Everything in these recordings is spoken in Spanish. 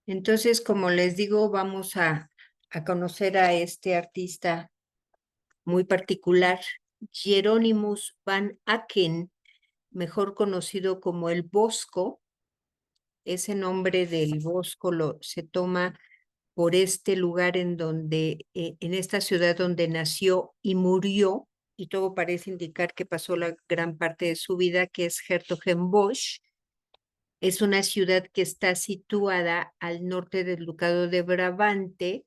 Entonces, como les digo, vamos a conocer a este artista muy particular, Hieronymus van Aken, mejor conocido como el Bosco. Ese nombre del Bosco se toma por este lugar en esta ciudad donde nació y murió, y todo parece indicar que pasó la gran parte de su vida, que es Hertogenbosch. Es una ciudad que está situada al norte del Ducado de Brabante,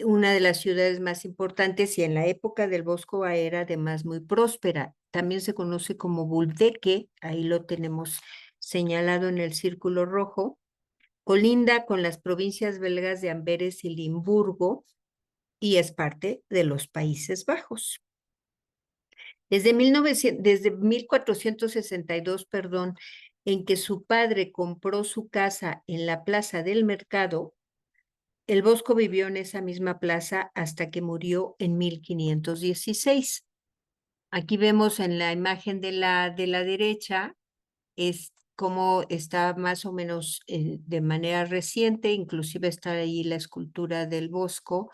una de las ciudades más importantes y en la época del Bosco era además muy próspera. También se conoce como Buldeque, ahí lo tenemos señalado en el círculo rojo. Colinda con las provincias belgas de Amberes y Limburgo y es parte de los Países Bajos. Desde 1462, perdón, en que su padre compró su casa en la Plaza del Mercado, el Bosco vivió en esa misma plaza hasta que murió en 1516. Aquí vemos en la imagen de la derecha es cómo está más o menos de manera reciente, inclusive está ahí la escultura del Bosco,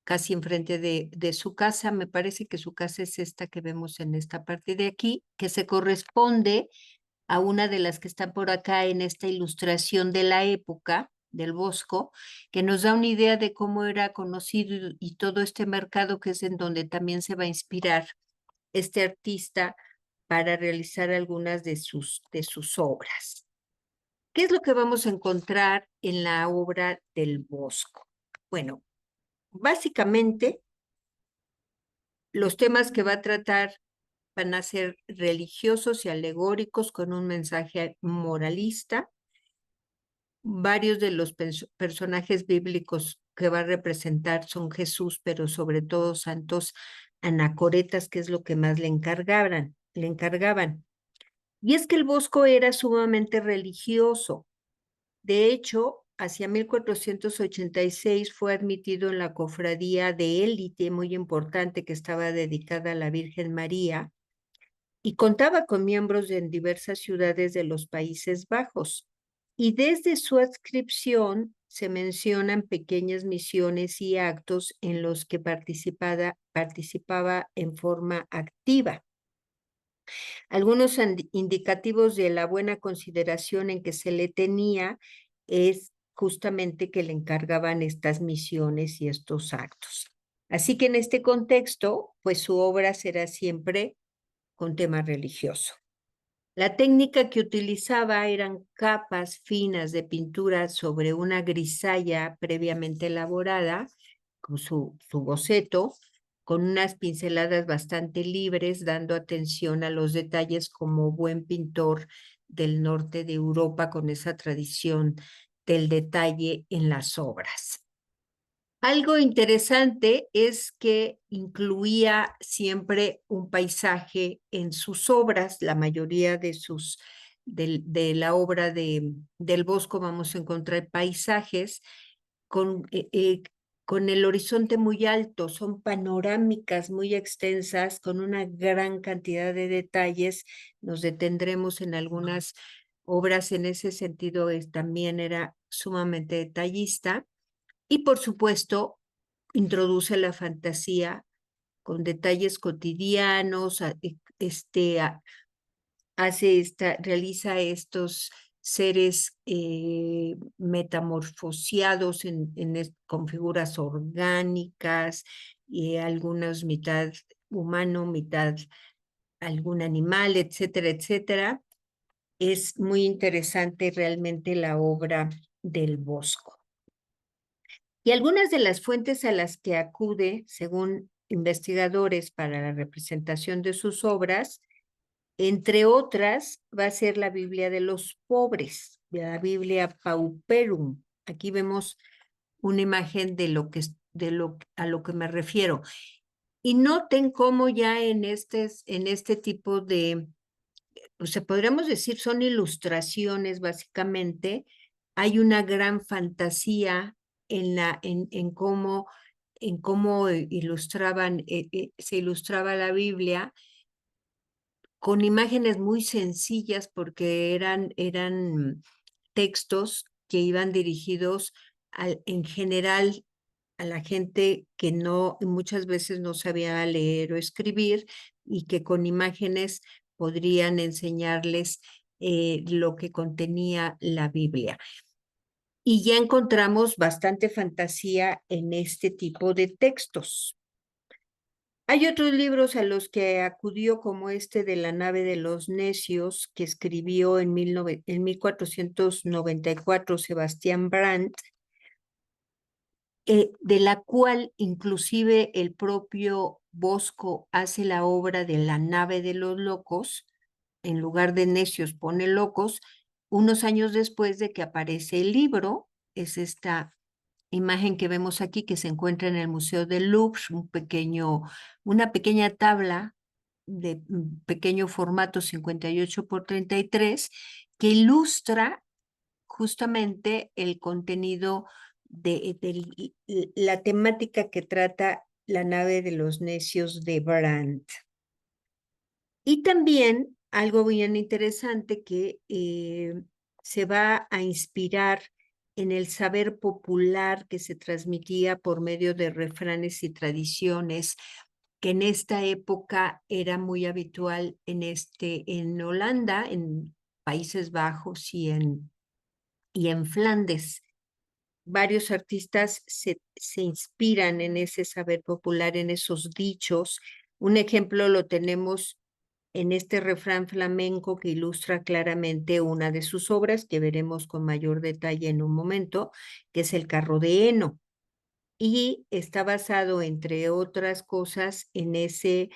casi enfrente de su casa. Me parece que su casa es esta que vemos en esta parte de aquí, que se corresponde a una de las que están por acá en esta ilustración de la época del Bosco, que nos da una idea de cómo era conocido y todo este mercado que es en donde también se va a inspirar este artista para realizar algunas de sus obras. ¿Qué es lo que vamos a encontrar en la obra del Bosco? Bueno, básicamente los temas que va a tratar van a ser religiosos y alegóricos con un mensaje moralista. Varios de los personajes bíblicos que va a representar son Jesús, pero sobre todo santos anacoretas, que es lo que más le encargaban. Y es que el Bosco era sumamente religioso. De hecho, hacia 1486 fue admitido en la cofradía de élite muy importante que estaba dedicada a la Virgen María y contaba con miembros en diversas ciudades de los Países Bajos. Y desde su adscripción se mencionan pequeñas misiones y actos en los que participaba en forma activa. Algunos indicativos de la buena consideración en que se le tenía es justamente que le encargaban estas misiones y estos actos. Así que en este contexto, pues su obra será siempre con tema religioso. La técnica que utilizaba eran capas finas de pintura sobre una grisalla previamente elaborada, con su boceto, con unas pinceladas bastante libres, dando atención a los detalles como buen pintor del norte de Europa con esa tradición del detalle en las obras. Algo interesante es que incluía siempre un paisaje en sus obras. La mayoría de la obra del Bosco vamos a encontrar paisajes con, eh, eh, con el horizonte muy alto, son panorámicas muy extensas, con una gran cantidad de detalles. Nos detendremos en algunas obras en ese sentido, también era sumamente detallista. Y por supuesto, introduce la fantasía con detalles cotidianos, realiza estos seres metamorfoseados con figuras orgánicas y algunos mitad humano, mitad algún animal, etcétera, etcétera. Es muy interesante realmente la obra del Bosco. Y algunas de las fuentes a las que acude, según investigadores, para la representación de sus obras, entre otras, va a ser la Biblia de los pobres, la Biblia Pauperum. Aquí vemos una imagen a lo que me refiero. Y noten cómo ya en este tipo de, pues podríamos decir, son ilustraciones básicamente, hay una gran fantasía en cómo se ilustraba la Biblia con imágenes muy sencillas porque eran textos que iban dirigidos en general a la gente que muchas veces no sabía leer o escribir y que con imágenes podrían enseñarles lo que contenía la Biblia. Y ya encontramos bastante fantasía en este tipo de textos. Hay otros libros a los que acudió, como este de La nave de los necios, que escribió en 1494 Sebastián Brandt, de la cual inclusive el propio Bosco hace la obra de La nave de los locos, en lugar de necios pone locos, unos años después de que aparece el libro. Es esta imagen que vemos aquí, que se encuentra en el Museo del Louvre, una pequeña tabla de pequeño formato 58 por 33, que ilustra justamente el contenido de la temática que trata La nave de los necios de Brandt. Y también algo bien interesante que se va a inspirar en el saber popular que se transmitía por medio de refranes y tradiciones, que en esta época era muy habitual en Holanda, en Países Bajos y en Flandes. Varios artistas se inspiran en ese saber popular, en esos dichos. Un ejemplo lo tenemos en este refrán flamenco que ilustra claramente una de sus obras, que veremos con mayor detalle en un momento, que es El carro de heno. Y está basado, entre otras cosas, en ese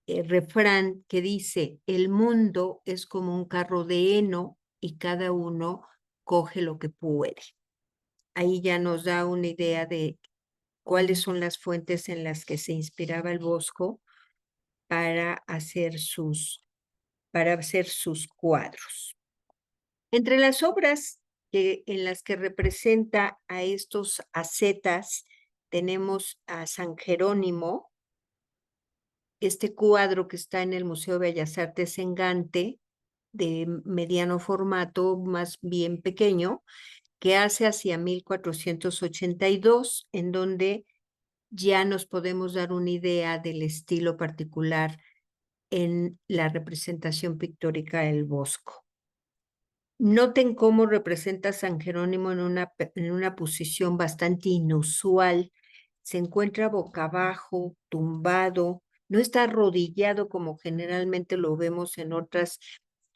refrán que dice: el mundo es como un carro de heno y cada uno coge lo que puede. Ahí ya nos da una idea de cuáles son las fuentes en las que se inspiraba el Bosco para hacer sus cuadros. Entre las obras en las que representa a estos ascetas, tenemos a San Jerónimo, este cuadro que está en el Museo de Bellas Artes en Gante, de mediano formato, más bien pequeño, que hace hacia 1482, en donde ya nos podemos dar una idea del estilo particular en la representación pictórica del Bosco. Noten cómo representa a San Jerónimo en una posición bastante inusual. Se encuentra boca abajo, tumbado, no está arrodillado como generalmente lo vemos en otras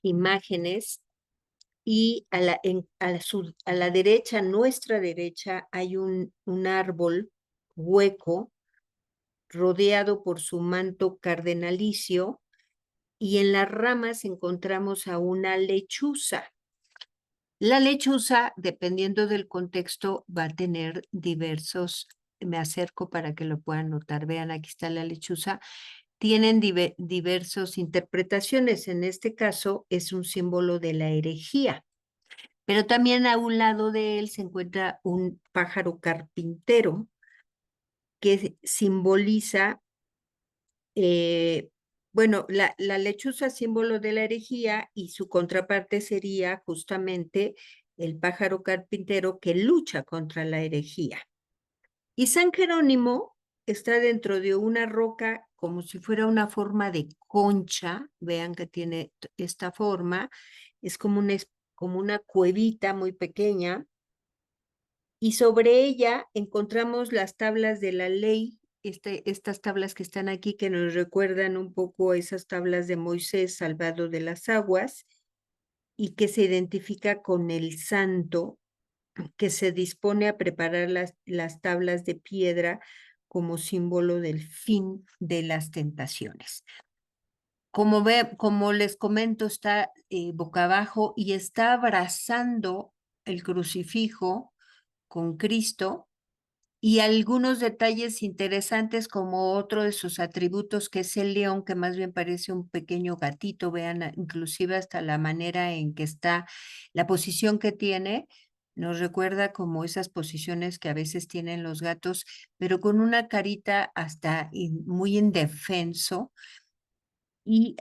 imágenes. Y a la derecha, nuestra derecha, hay un árbol hueco rodeado por su manto cardenalicio, y en las ramas encontramos a una lechuza. La lechuza, dependiendo del contexto, va a tener me acerco para que lo puedan notar. Vean, aquí está la lechuza. Tienen diversas interpretaciones. En este caso es un símbolo de la herejía. Pero también a un lado de él se encuentra un pájaro carpintero que simboliza, bueno, la lechuza, símbolo de la herejía, y su contraparte sería justamente el pájaro carpintero que lucha contra la herejía. Y San Jerónimo está dentro de una roca como si fuera una forma de concha. Vean que tiene esta forma. Es como una cuevita muy pequeña, y sobre ella encontramos las tablas de la ley, estas tablas que están aquí, que nos recuerdan un poco a esas tablas de Moisés salvado de las aguas, y que se identifica con el santo que se dispone a preparar las tablas de piedra como símbolo del fin de las tentaciones. Como les comento, está boca abajo y está abrazando el crucifijo con Cristo, y algunos detalles interesantes, como otro de sus atributos, que es el león, que más bien parece un pequeño gatito. Vean, inclusive hasta la manera en que está, la posición que tiene, nos recuerda como esas posiciones que a veces tienen los gatos, pero con una carita hasta muy indefenso, y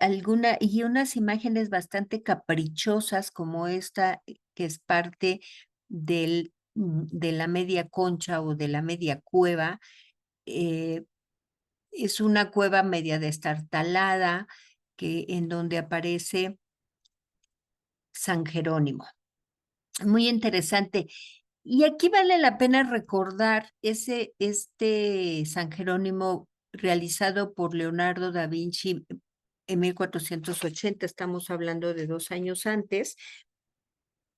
unas imágenes bastante caprichosas, como esta que es parte de la media concha o de la media cueva. Es una cueva media destartalada en donde aparece San Jerónimo. Muy interesante. Y aquí vale la pena recordar este San Jerónimo realizado por Leonardo da Vinci en 1480, estamos hablando de 2 años antes.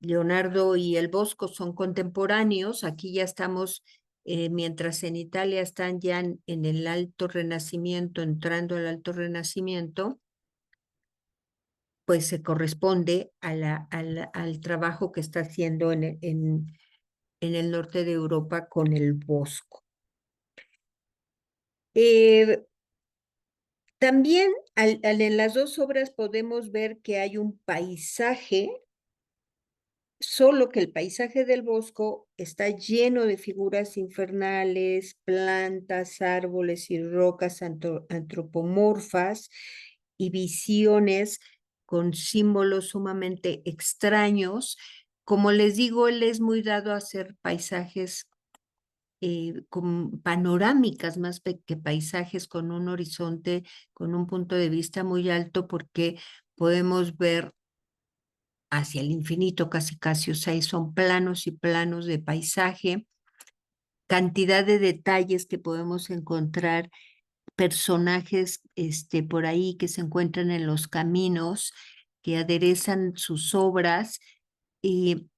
Leonardo y el Bosco son contemporáneos, aquí ya estamos, mientras en Italia están ya en el Alto Renacimiento, entrando al Alto Renacimiento, pues se corresponde al trabajo que está haciendo en el norte de Europa con el Bosco. También en las dos obras podemos ver que hay un paisaje, solo que el paisaje del Bosco está lleno de figuras infernales, plantas, árboles y rocas antropomorfas y visiones con símbolos sumamente extraños. Como les digo, él es muy dado a hacer paisajes con panorámicas más que paisajes, con un horizonte, con un punto de vista muy alto, porque podemos ver hacia el infinito casi casi, o sea, son planos y planos de paisaje, cantidad de detalles que podemos encontrar, personajes por ahí que se encuentran en los caminos, que aderezan sus obras, y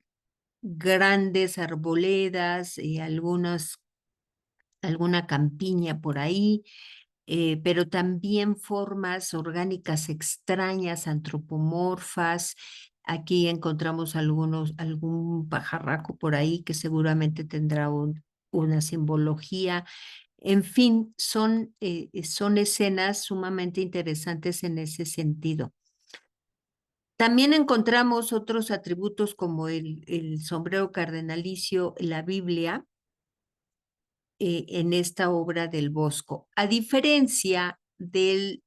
grandes arboledas y alguna campiña por ahí, pero también formas orgánicas extrañas, antropomorfas. Aquí encontramos algún pajarraco por ahí que seguramente tendrá una simbología. En fin, son escenas sumamente interesantes en ese sentido. También encontramos otros atributos como el sombrero cardenalicio, la Biblia, en esta obra del Bosco. A diferencia de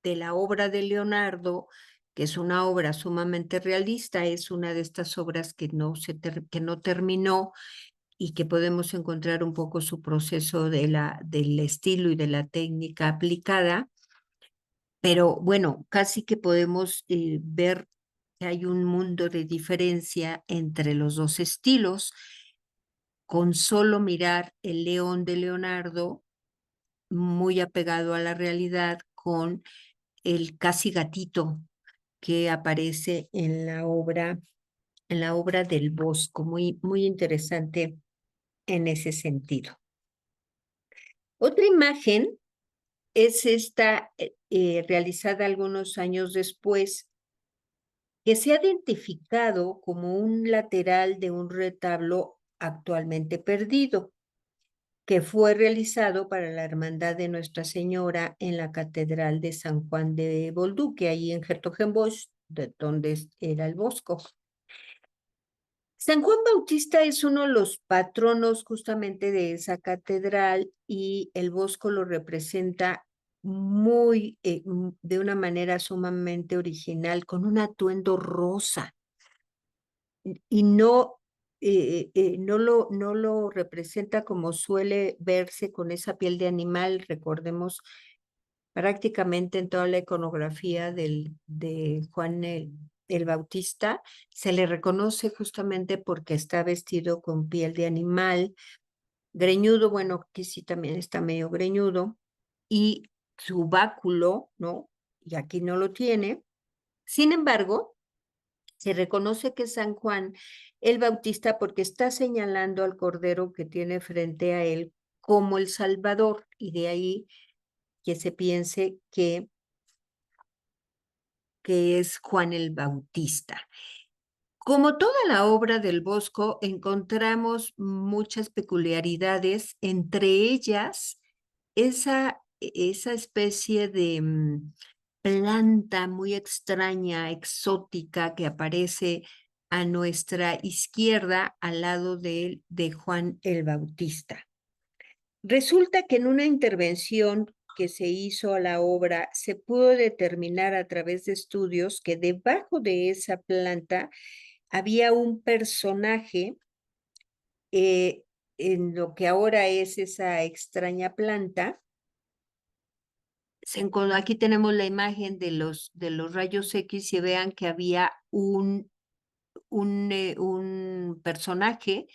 la obra de Leonardo, que es una obra sumamente realista, es una de estas obras que que no terminó y que podemos encontrar un poco su proceso del estilo y de la técnica aplicada, pero bueno, casi que podemos ver que hay un mundo de diferencia entre los dos estilos. Con solo mirar el león de Leonardo, muy apegado a la realidad, con el casi gatito que aparece en la obra del Bosco, muy, muy interesante en ese sentido. Otra imagen es esta, realizada algunos años después, que se ha identificado como un lateral de un retablo actualmente perdido, que fue realizado para la Hermandad de Nuestra Señora en la Catedral de San Juan de Bolduque, ahí en Hertogenbosch, de donde era el Bosco. San Juan Bautista es uno de los patronos justamente de esa catedral, y el Bosco lo representa de una manera sumamente original, con un atuendo rosa, y no lo representa como suele verse, con esa piel de animal. Recordemos, prácticamente en toda la iconografía de Juan el Bautista se le reconoce justamente porque está vestido con piel de animal, greñudo, bueno, aquí sí también está medio greñudo, y su báculo, ¿no? Y aquí no lo tiene. Sin embargo, se reconoce que es San Juan el Bautista porque está señalando al cordero que tiene frente a él como el Salvador, y de ahí que se piense que es Juan el Bautista. Como toda la obra del Bosco, encontramos muchas peculiaridades, entre ellas esa especie de planta muy extraña, exótica, que aparece a nuestra izquierda al lado de Juan el Bautista. Resulta que en una intervención que se hizo a la obra, se pudo determinar a través de estudios que debajo de esa planta había un personaje en lo que ahora es esa extraña planta. Aquí tenemos la imagen de los rayos X y vean que había un personaje,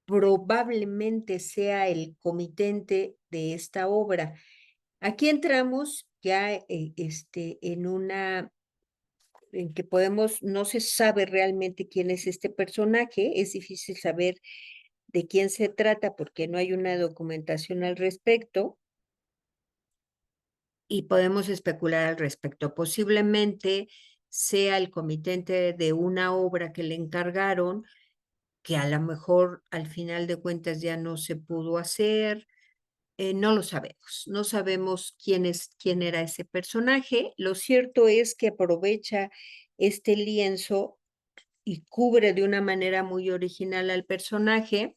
probablemente sea el comitente de esta obra. Aquí entramos ya en que podemos, no se sabe realmente quién es este personaje, es difícil saber de quién se trata porque no hay una documentación al respecto y podemos especular al respecto. Posiblemente sea el comitente de una obra que le encargaron, que a lo mejor al final de cuentas ya no se pudo hacer. No lo sabemos, no sabemos quién era ese personaje. Lo cierto es que aprovecha este lienzo y cubre de una manera muy original al personaje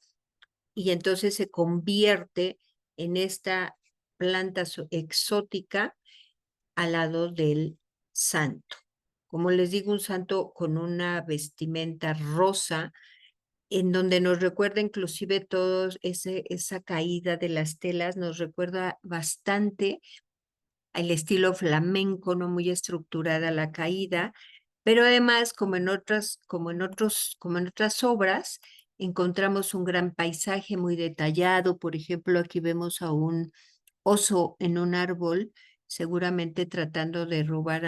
y entonces se convierte en esta planta exótica al lado del santo. Como les digo, un santo con una vestimenta rosa, en donde nos recuerda inclusive todos esa caída de las telas, nos recuerda bastante al estilo flamenco, no muy estructurada la caída, pero además, como en otras obras, encontramos un gran paisaje muy detallado. Por ejemplo, aquí vemos a un oso en un árbol, seguramente tratando de robar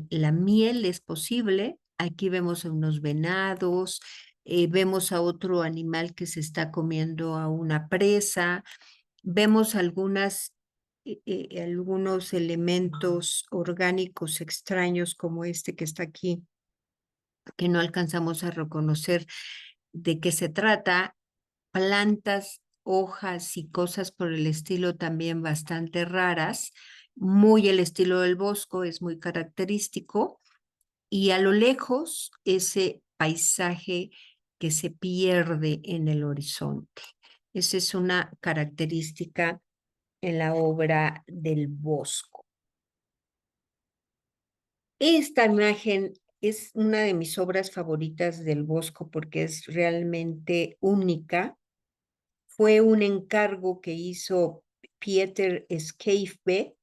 la miel es posible. Aquí vemos a unos venados, vemos a otro animal que se está comiendo a una presa, vemos algunos elementos orgánicos extraños como este que está aquí, que no alcanzamos a reconocer de qué se trata, plantas, hojas y cosas por el estilo también bastante raras, muy el estilo del bosco, es muy característico, y a lo lejos ese paisaje que se pierde en el horizonte. Esa es una característica en la obra del Bosco. Esta imagen es una de mis obras favoritas del Bosco porque es realmente única. Fue un encargo que hizo Pieter Schaeffe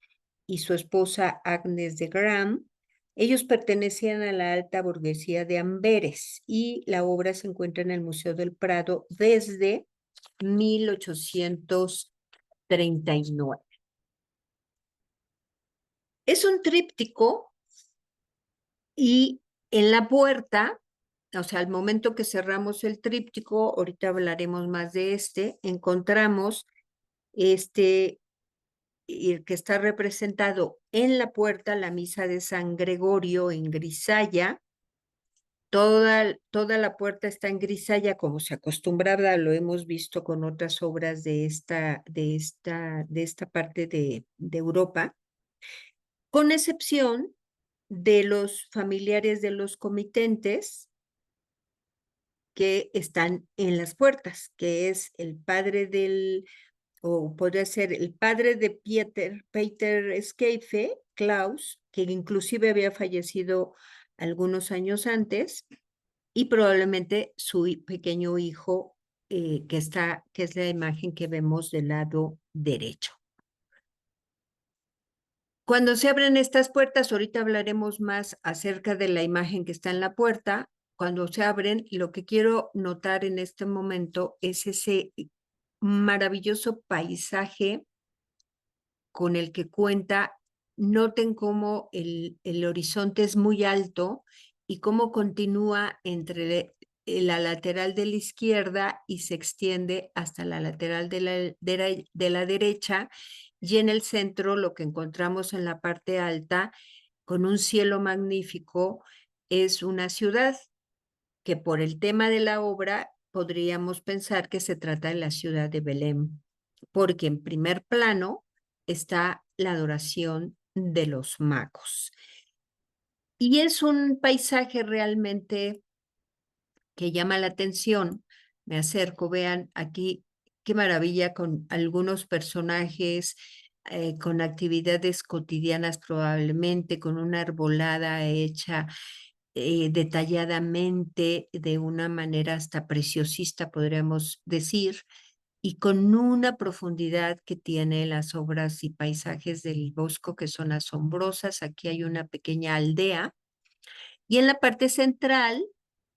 y su esposa Agnes de Gram. Ellos pertenecían a la alta burguesía de Amberes y la obra se encuentra en el Museo del Prado desde 1839. Es un tríptico y en la puerta, o sea, al momento que cerramos el tríptico, ahorita hablaremos más de encontramos este, el que está representado en la puerta, la misa de San Gregorio en grisalla. Toda la puerta está en grisalla, como se acostumbraba, lo hemos visto con otras obras de esta parte de Europa, con excepción de los familiares de los comitentes que están en las puertas, que es el padre o podría ser el padre de Peter Scaife, Klaus, que inclusive había fallecido algunos años antes, y probablemente su pequeño hijo, que es la imagen que vemos del lado derecho. Cuando se abren estas puertas, ahorita hablaremos más acerca de la imagen que está en la puerta. Cuando se abren, lo que quiero notar en este momento es ese maravilloso paisaje con el que cuenta. Noten cómo el horizonte es muy alto y cómo continúa entre la lateral de la izquierda y se extiende hasta la lateral de la derecha, y en el centro lo que encontramos en la parte alta con un cielo magnífico es una ciudad que por el tema de la obra podríamos pensar que se trata de la ciudad de Belén, porque en primer plano está la adoración de los magos. Y es un paisaje realmente que llama la atención. Me acerco, vean aquí qué maravilla con algunos personajes, con actividades cotidianas probablemente, con una arbolada hecha detalladamente, de una manera hasta preciosista, podríamos decir, y con una profundidad que tiene las obras y paisajes del Bosco que son asombrosas. Aquí hay una pequeña aldea y en la parte central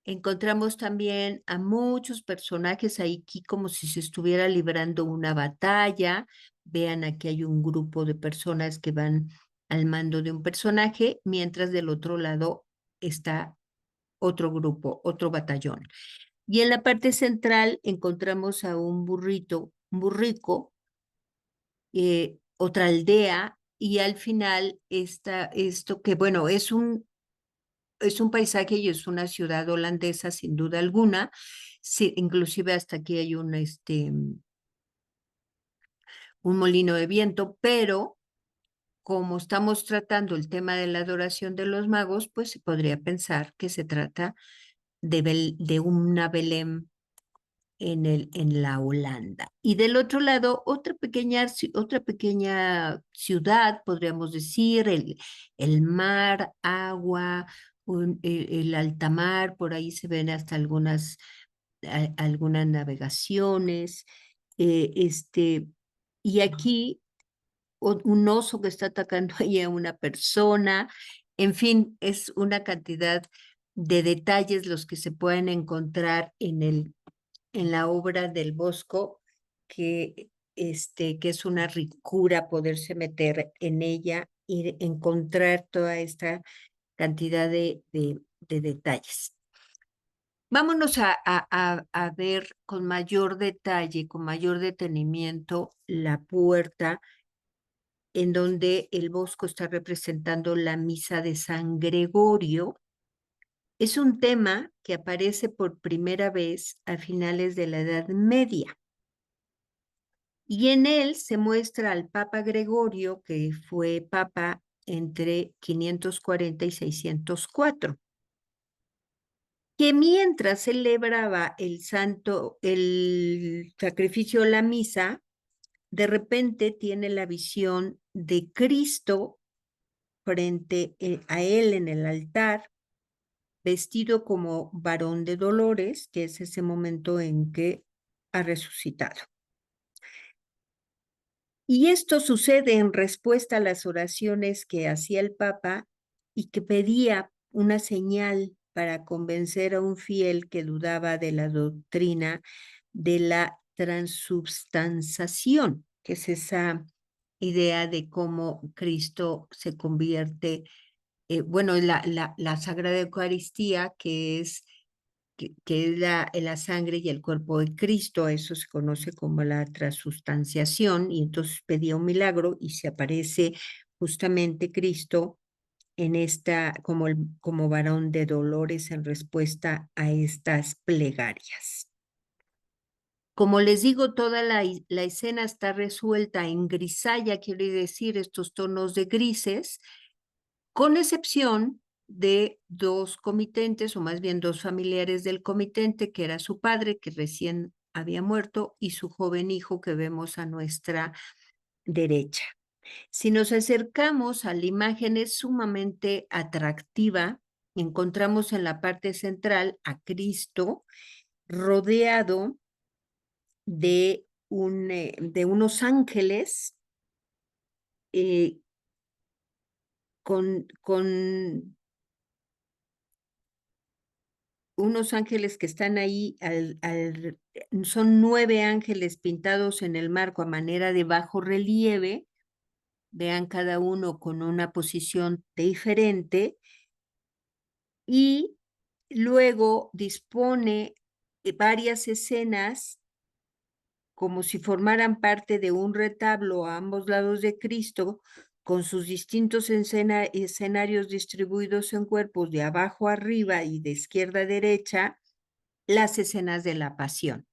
encontramos también a muchos personajes aquí como si se estuviera librando una batalla. Vean, aquí hay un grupo de personas que van al mando de un personaje, mientras del otro lado está otro grupo, otro batallón. Y en la parte central encontramos a un burrito, un burrico, otra aldea, y al final está esto que, bueno, es un paisaje y es una ciudad holandesa sin duda alguna. Sí, inclusive hasta aquí hay un molino de viento, pero como estamos tratando el tema de la adoración de los magos, pues se podría pensar que se trata de una Belén en la Holanda. Y del otro lado, otra pequeña ciudad, podríamos decir, el mar, agua, el alta mar, por ahí se ven hasta algunas navegaciones. Y aquí un oso que está atacando ahí a una persona. En fin, es una cantidad de detalles los que se pueden encontrar en la obra del Bosco, que es una ricura poderse meter en ella y encontrar toda esta cantidad de detalles. Vámonos a ver con mayor detalle, con mayor detenimiento, la puerta en donde el Bosco está representando la misa de San Gregorio. Es un tema que aparece por primera vez a finales de la Edad Media. Y en él se muestra al Papa Gregorio, que fue papa entre 540 y 604, que mientras celebraba el sacrificio de la misa, de repente tiene la visión de Cristo frente a él en el altar, vestido como varón de dolores, que es ese momento en que ha resucitado. Y esto sucede en respuesta a las oraciones que hacía el Papa y que pedía una señal para convencer a un fiel que dudaba de la doctrina de la transubstanciación, que es esa idea de cómo Cristo se convierte, bueno, la Sagrada Eucaristía, que es la sangre y el cuerpo de Cristo. Eso se conoce como la transustanciación, y entonces pedía un milagro y se aparece justamente Cristo en como varón de dolores en respuesta a estas plegarias. Como les digo, toda la escena está resuelta en grisalla, quiere decir estos tonos de grises, con excepción de dos comitentes, o más bien dos familiares del comitente, que era su padre, que recién había muerto, y su joven hijo que vemos a nuestra derecha. Si nos acercamos a la imagen, es sumamente atractiva. Encontramos en la parte central a Cristo rodeado de unos ángeles, con unos ángeles que están ahí, son 9 ángeles pintados en el marco a manera de bajo relieve. Vean, cada uno con una posición diferente, y luego dispone varias escenas como si formaran parte de un retablo a ambos lados de Cristo, con sus distintos escenarios distribuidos en cuerpos de abajo a arriba y de izquierda a derecha, las escenas de la pasión.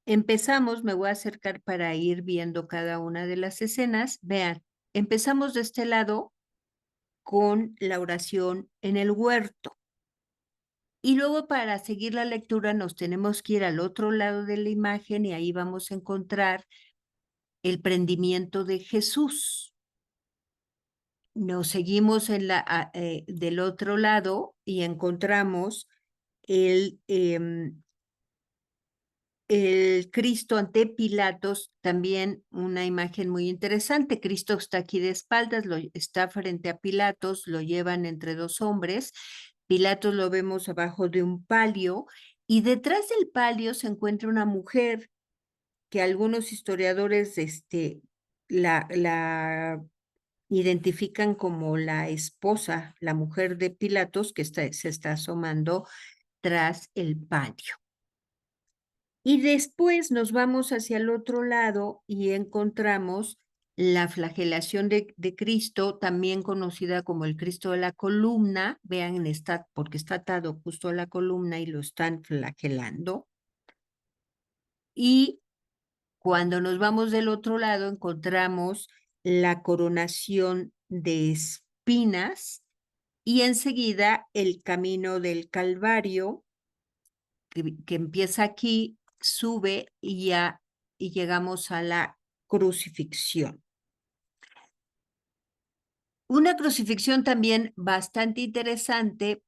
Empezamos, me voy a acercar para ir viendo cada una de las escenas. Vean, empezamos de este lado con la oración en el huerto. Y luego, para seguir la lectura, nos tenemos que ir al otro lado de la imagen, y ahí vamos a encontrar el prendimiento de Jesús. nos seguimos del otro lado y encontramos el, el Cristo ante Pilatos, también una imagen muy interesante. Cristo está aquí de espaldas, está frente a Pilatos, lo llevan entre dos hombres. Pilatos lo vemos abajo de un palio y detrás del palio se encuentra una mujer que algunos historiadores la identifican como la esposa, la mujer de Pilatos, que se está asomando tras el palio. Y después nos vamos hacia el otro lado y encontramos la flagelación de Cristo, también conocida como el Cristo de la columna. Vean, porque está atado justo a la columna y lo están flagelando. Y cuando nos vamos del otro lado, encontramos la coronación de espinas y enseguida el camino del Calvario, que empieza aquí, sube y llegamos a la crucifixión. Una crucifixión también bastante interesante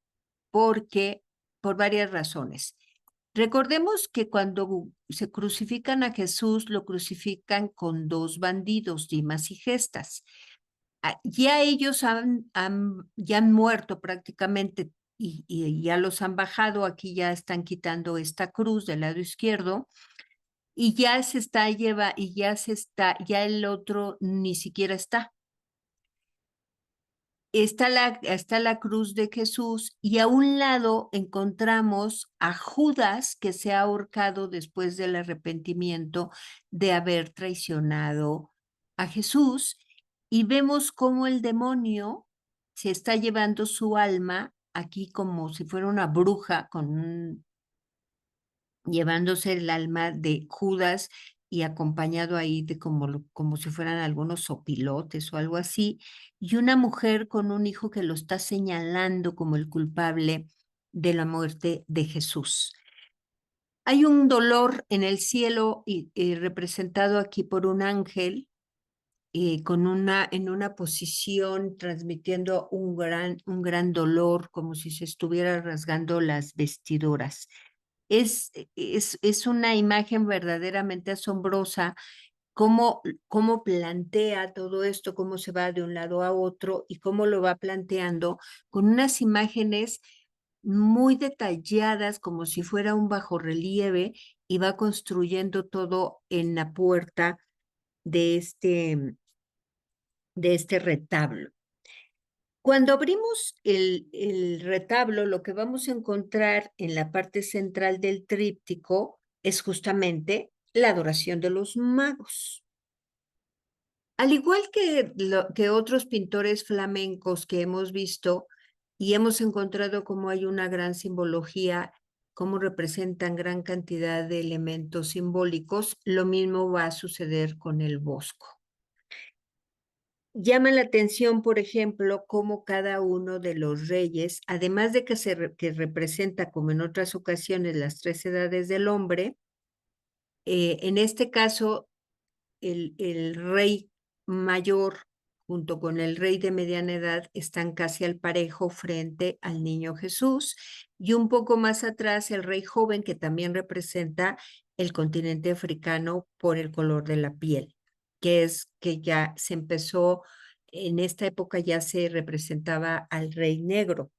por varias razones. Recordemos que cuando se crucifican a Jesús, lo crucifican con dos bandidos, Dimas y Gestas. Ya ellos ya han muerto prácticamente y ya los han bajado, aquí ya están quitando esta cruz del lado izquierdo y ya el otro ni siquiera está. Está la cruz de Jesús y a un lado encontramos a Judas que se ha ahorcado después del arrepentimiento de haber traicionado a Jesús y vemos cómo el demonio se está llevando su alma aquí como si fuera una bruja llevándose el alma de Judas y acompañado ahí de como si fueran algunos sopilotes o algo así, y una mujer con un hijo que lo está señalando como el culpable de la muerte de Jesús. Hay un dolor en el cielo representado aquí por un ángel en una posición transmitiendo un gran dolor, como si se estuviera rasgando las vestiduras. Es una imagen verdaderamente asombrosa, cómo plantea todo esto, cómo se va de un lado a otro y cómo lo va planteando con unas imágenes muy detalladas, como si fuera un bajorrelieve, y va construyendo todo en la puerta de este retablo. Cuando abrimos el retablo, lo que vamos a encontrar en la parte central del tríptico es justamente la adoración de los magos. Al igual que otros pintores flamencos que hemos visto y hemos encontrado cómo hay una gran simbología, cómo representan gran cantidad de elementos simbólicos, lo mismo va a suceder con el Bosco. Llama la atención, por ejemplo, cómo cada uno de los reyes, además de que representa, como en otras ocasiones, las tres edades del hombre, en este caso, el rey mayor junto con el rey de mediana edad están casi al parejo frente al niño Jesús, y un poco más atrás el rey joven, que también representa el continente africano por el color de la piel, que ya se empezó, en esta época ya se representaba al rey negro.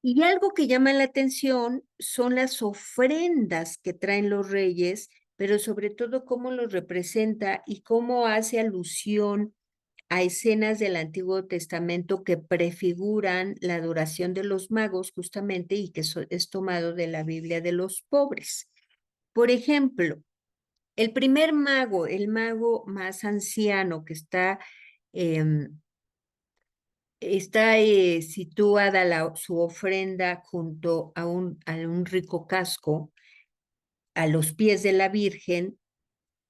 Y algo que llama la atención son las ofrendas que traen los reyes, pero sobre todo cómo los representa y cómo hace alusión a escenas del Antiguo Testamento que prefiguran la adoración de los magos justamente y que es tomado de la Biblia de los pobres. Por ejemplo, el primer mago, el mago más anciano que está situada su ofrenda junto a un rico casco a los pies de la Virgen.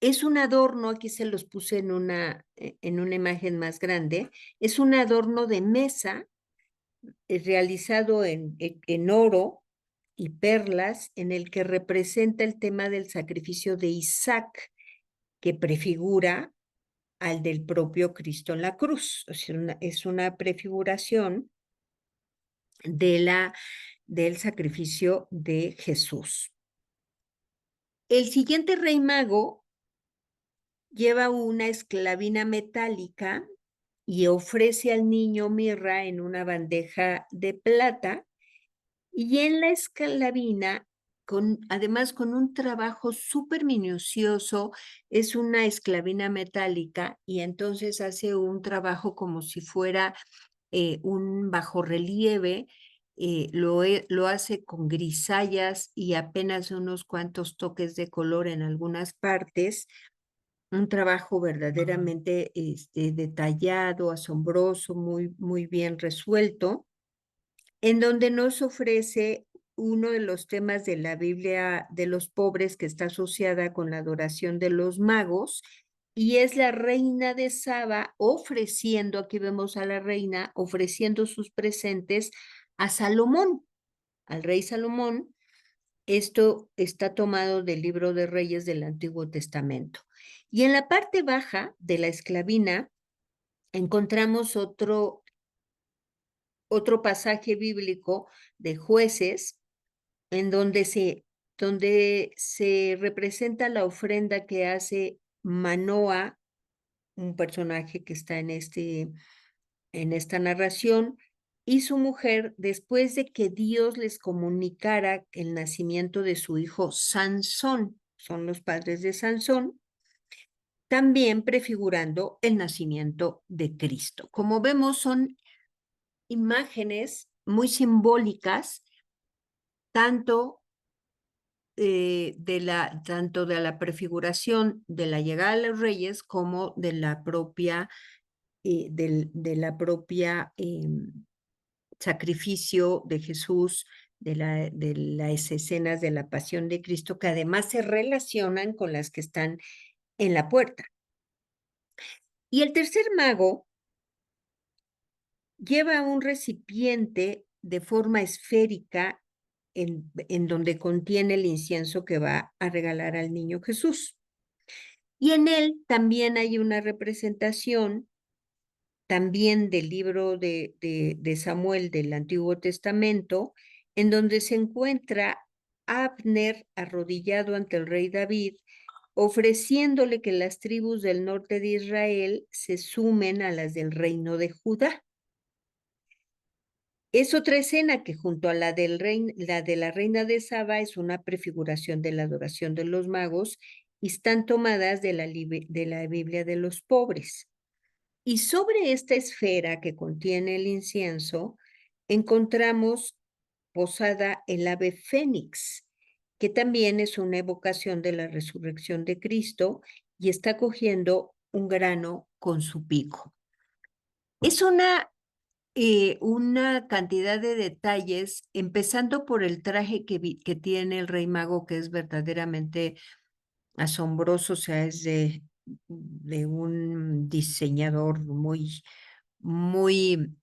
Es un adorno, aquí se los puse en una imagen más grande, es un adorno de mesa realizado en oro y perlas, en el que representa el tema del sacrificio de Isaac, que prefigura al del propio Cristo en la cruz. O sea, es una prefiguración del sacrificio de Jesús. El siguiente rey mago lleva una esclavina metálica y ofrece al niño mirra en una bandeja de plata, y en la esclavina, además con un trabajo súper minucioso, es una esclavina metálica y entonces hace un trabajo como si fuera un bajorrelieve, lo hace con grisallas y apenas unos cuantos toques de color en algunas partes, un trabajo verdaderamente detallado, asombroso, muy, muy bien resuelto, en donde nos ofrece uno de los temas de la Biblia de los pobres que está asociada con la adoración de los magos, y es la reina de Saba ofreciendo, aquí vemos a la reina ofreciendo sus presentes a Salomón, al rey Salomón. Esto está tomado del libro de Reyes del Antiguo Testamento. Y en la parte baja de la esclavina encontramos otro pasaje bíblico de Jueces, en donde se representa la ofrenda que hace Manoa, un personaje que está en esta narración, y su mujer, después de que Dios les comunicara el nacimiento de su hijo Sansón, son los padres de Sansón, también prefigurando el nacimiento de Cristo. Como vemos, son imágenes muy simbólicas, tanto tanto de la prefiguración de la llegada de los reyes como de la propia, de la propia sacrificio de Jesús, de las escenas de la pasión de Cristo, que además se relacionan con las que están en la puerta. Y el tercer mago lleva un recipiente de forma esférica en donde contiene el incienso que va a regalar al niño Jesús. Y en él también hay una representación también del libro de Samuel del Antiguo Testamento, en donde se encuentra Abner arrodillado ante el rey David, ofreciéndole que las tribus del norte de Israel se sumen a las del reino de Judá. Es otra escena que junto a la de la reina de Saba es una prefiguración de la adoración de los magos y están tomadas de la Biblia de los pobres. Y sobre esta esfera que contiene el incienso, encontramos posada el ave fénix, que también es una evocación de la resurrección de Cristo y está cogiendo un grano con su pico. Es una cantidad de detalles, empezando por el traje que tiene el rey mago, que es verdaderamente asombroso, o sea, es de un diseñador muy, muy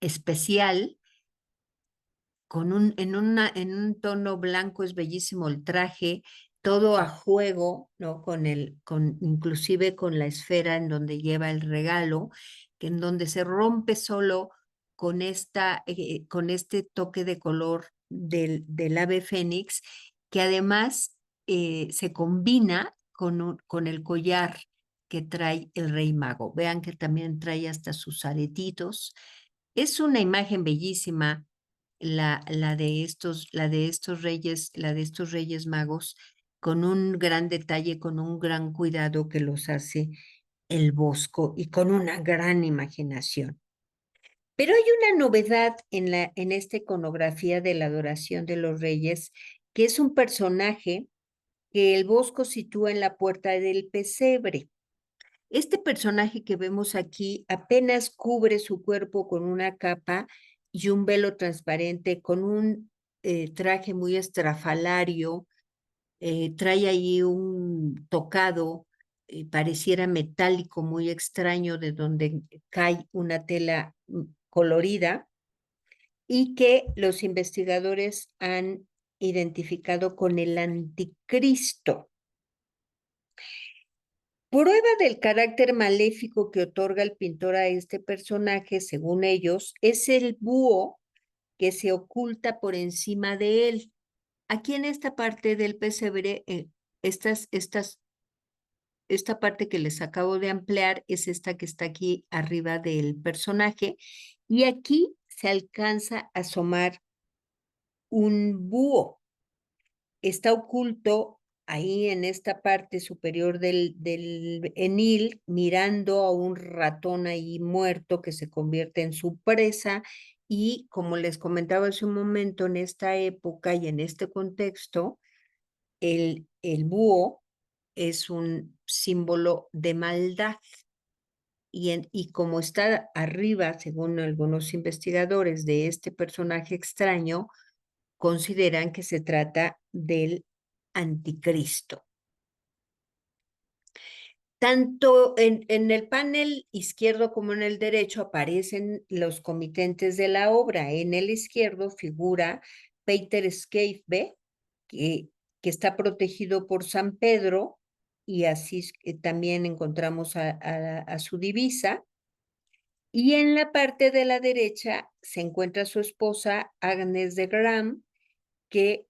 especial, en un tono blanco, es bellísimo el traje, todo a juego, ¿no? Inclusive con la esfera en donde lleva el regalo, que en donde se rompe solo con este toque de color del ave fénix, que además se combina con el collar que trae el rey mago. Vean que también trae hasta sus aretitos. Es una imagen bellísima la de estos reyes magos, con un gran detalle, con un gran cuidado que los hace el Bosco y con una gran imaginación. Pero hay una novedad en esta iconografía de la adoración de los reyes, que es un personaje que el Bosco sitúa en la puerta del pesebre. Este personaje que vemos aquí apenas cubre su cuerpo con una capa y un velo transparente, con un traje muy estrafalario, trae ahí un tocado, pareciera metálico, muy extraño, de donde cae una tela colorida, y que los investigadores han identificado con el anticristo. Prueba del carácter maléfico que otorga el pintor a este personaje, según ellos, es el búho que se oculta por encima de él. Aquí en esta parte del pesebre, esta parte que les acabo de ampliar es esta que está aquí arriba del personaje, y aquí se alcanza a asomar un búho. Está oculto ahí en esta parte superior del enil, mirando a un ratón ahí muerto que se convierte en su presa. Y como les comentaba hace un momento, en esta época y en este contexto, el búho es un símbolo de maldad. Y como está arriba, según algunos investigadores, de este personaje extraño, consideran que se trata del anticristo. Tanto en el panel izquierdo como en el derecho aparecen los comitentes de la obra. En el izquierdo figura Peter Skeifbe, que, que está protegido por San Pedro, y así también encontramos a su divisa. Y en la parte de la derecha se encuentra su esposa Agnes de Gram, que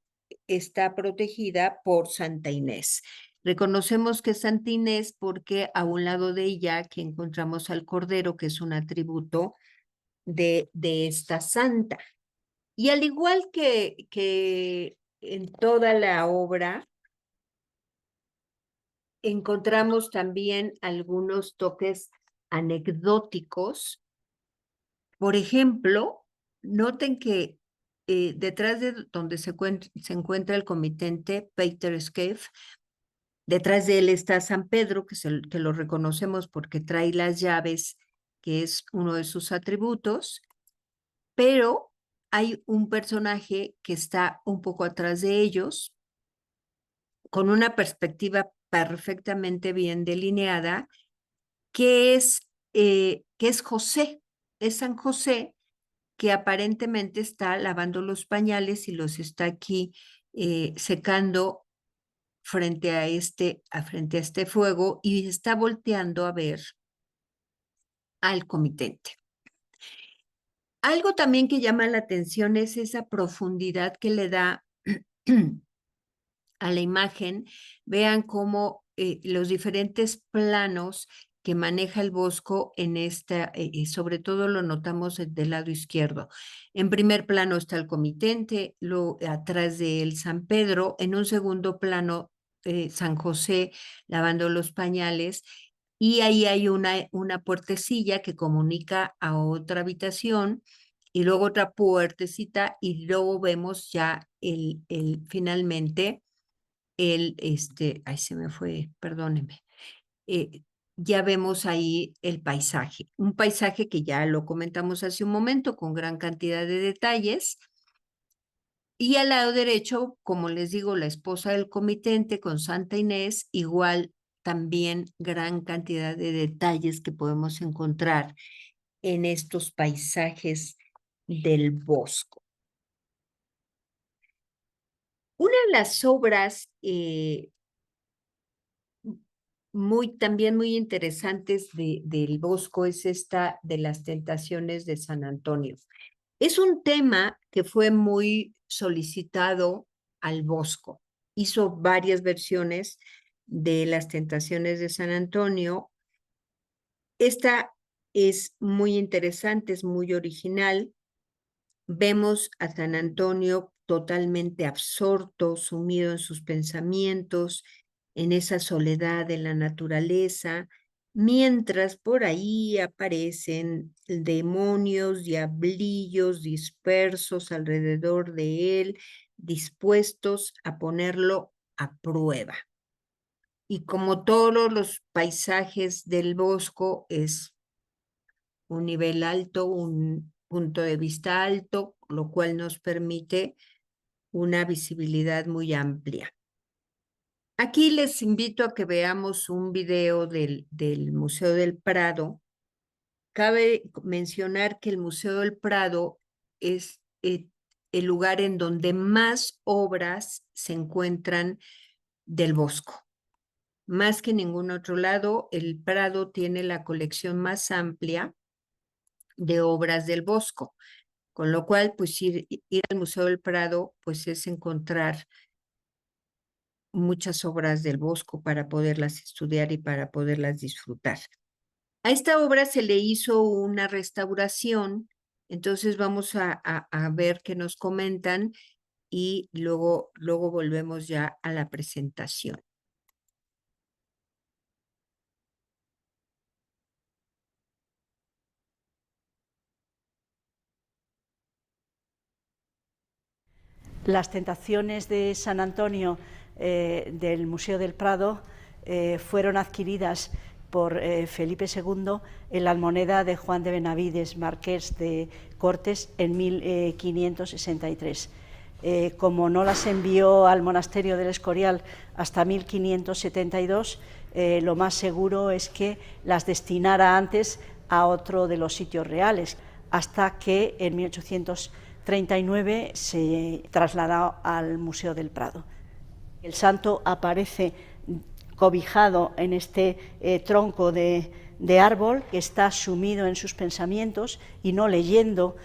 está protegida por Santa Inés. Reconocemos que es Santa Inés porque a un lado de ella aquí encontramos al Cordero, que es un atributo de esta santa. Y al igual que en toda la obra, encontramos también algunos toques anecdóticos. Por ejemplo, noten que detrás de donde se encuentra el comitente Peter Skeif, detrás de él está San Pedro, que lo reconocemos porque trae las llaves, que es uno de sus atributos, pero hay un personaje que está un poco atrás de ellos, con una perspectiva perfectamente bien delineada, que es José, es San José, que aparentemente está lavando los pañales y los está aquí secando frente a este fuego, y está volteando a ver al comitente. Algo también que llama la atención es esa profundidad que le da a la imagen. Vean cómo los diferentes planos que maneja el Bosco en esta, sobre todo lo notamos del lado izquierdo. En primer plano está el comitente, atrás de él San Pedro, en un segundo plano San José lavando los pañales, y ahí hay una puertecilla que comunica a otra habitación, y luego otra puertecita, y luego vemos ya finalmente ay, se me fue, perdóneme. Eh, ya vemos ahí el paisaje, un paisaje que ya lo comentamos hace un momento, con gran cantidad de detalles. Y al lado derecho, como les digo, la esposa del comitente con Santa Inés, igual también gran cantidad de detalles que podemos encontrar en estos paisajes del Bosco. Una de las obras también muy interesantes del Bosco es esta de las tentaciones de San Antonio. Es un tema que fue muy solicitado al Bosco. Hizo varias versiones de las tentaciones de San Antonio. Esta es muy interesante, es muy original. Vemos a San Antonio totalmente absorto, sumido en sus pensamientos, en esa soledad de la naturaleza, mientras por ahí aparecen demonios, diablillos dispersos alrededor de él, dispuestos a ponerlo a prueba. Y como todos los paisajes del Bosco, es un nivel alto, un punto de vista alto, lo cual nos permite una visibilidad muy amplia. Aquí les invito a que veamos un video del Museo del Prado. Cabe mencionar que el Museo del Prado es el lugar en donde más obras se encuentran del Bosco. Más que en ningún otro lado, el Prado tiene la colección más amplia de obras del Bosco, con lo cual, pues ir al Museo del Prado, pues es encontrar muchas obras del Bosco para poderlas estudiar y para poderlas disfrutar. A esta obra se le hizo una restauración, entonces vamos a ver qué nos comentan y luego volvemos ya a la presentación. Las tentaciones de San Antonio del Museo del Prado fueron adquiridas por Felipe II en la almoneda de Juan de Benavides, marqués de Cortes, en 1563. Como no las envió al monasterio del Escorial hasta 1572, lo más seguro es que las destinara antes a otro de los sitios reales, hasta que en 1839 se trasladó al Museo del Prado. El santo aparece cobijado en este tronco de árbol, que está sumido en sus pensamientos y no leyendo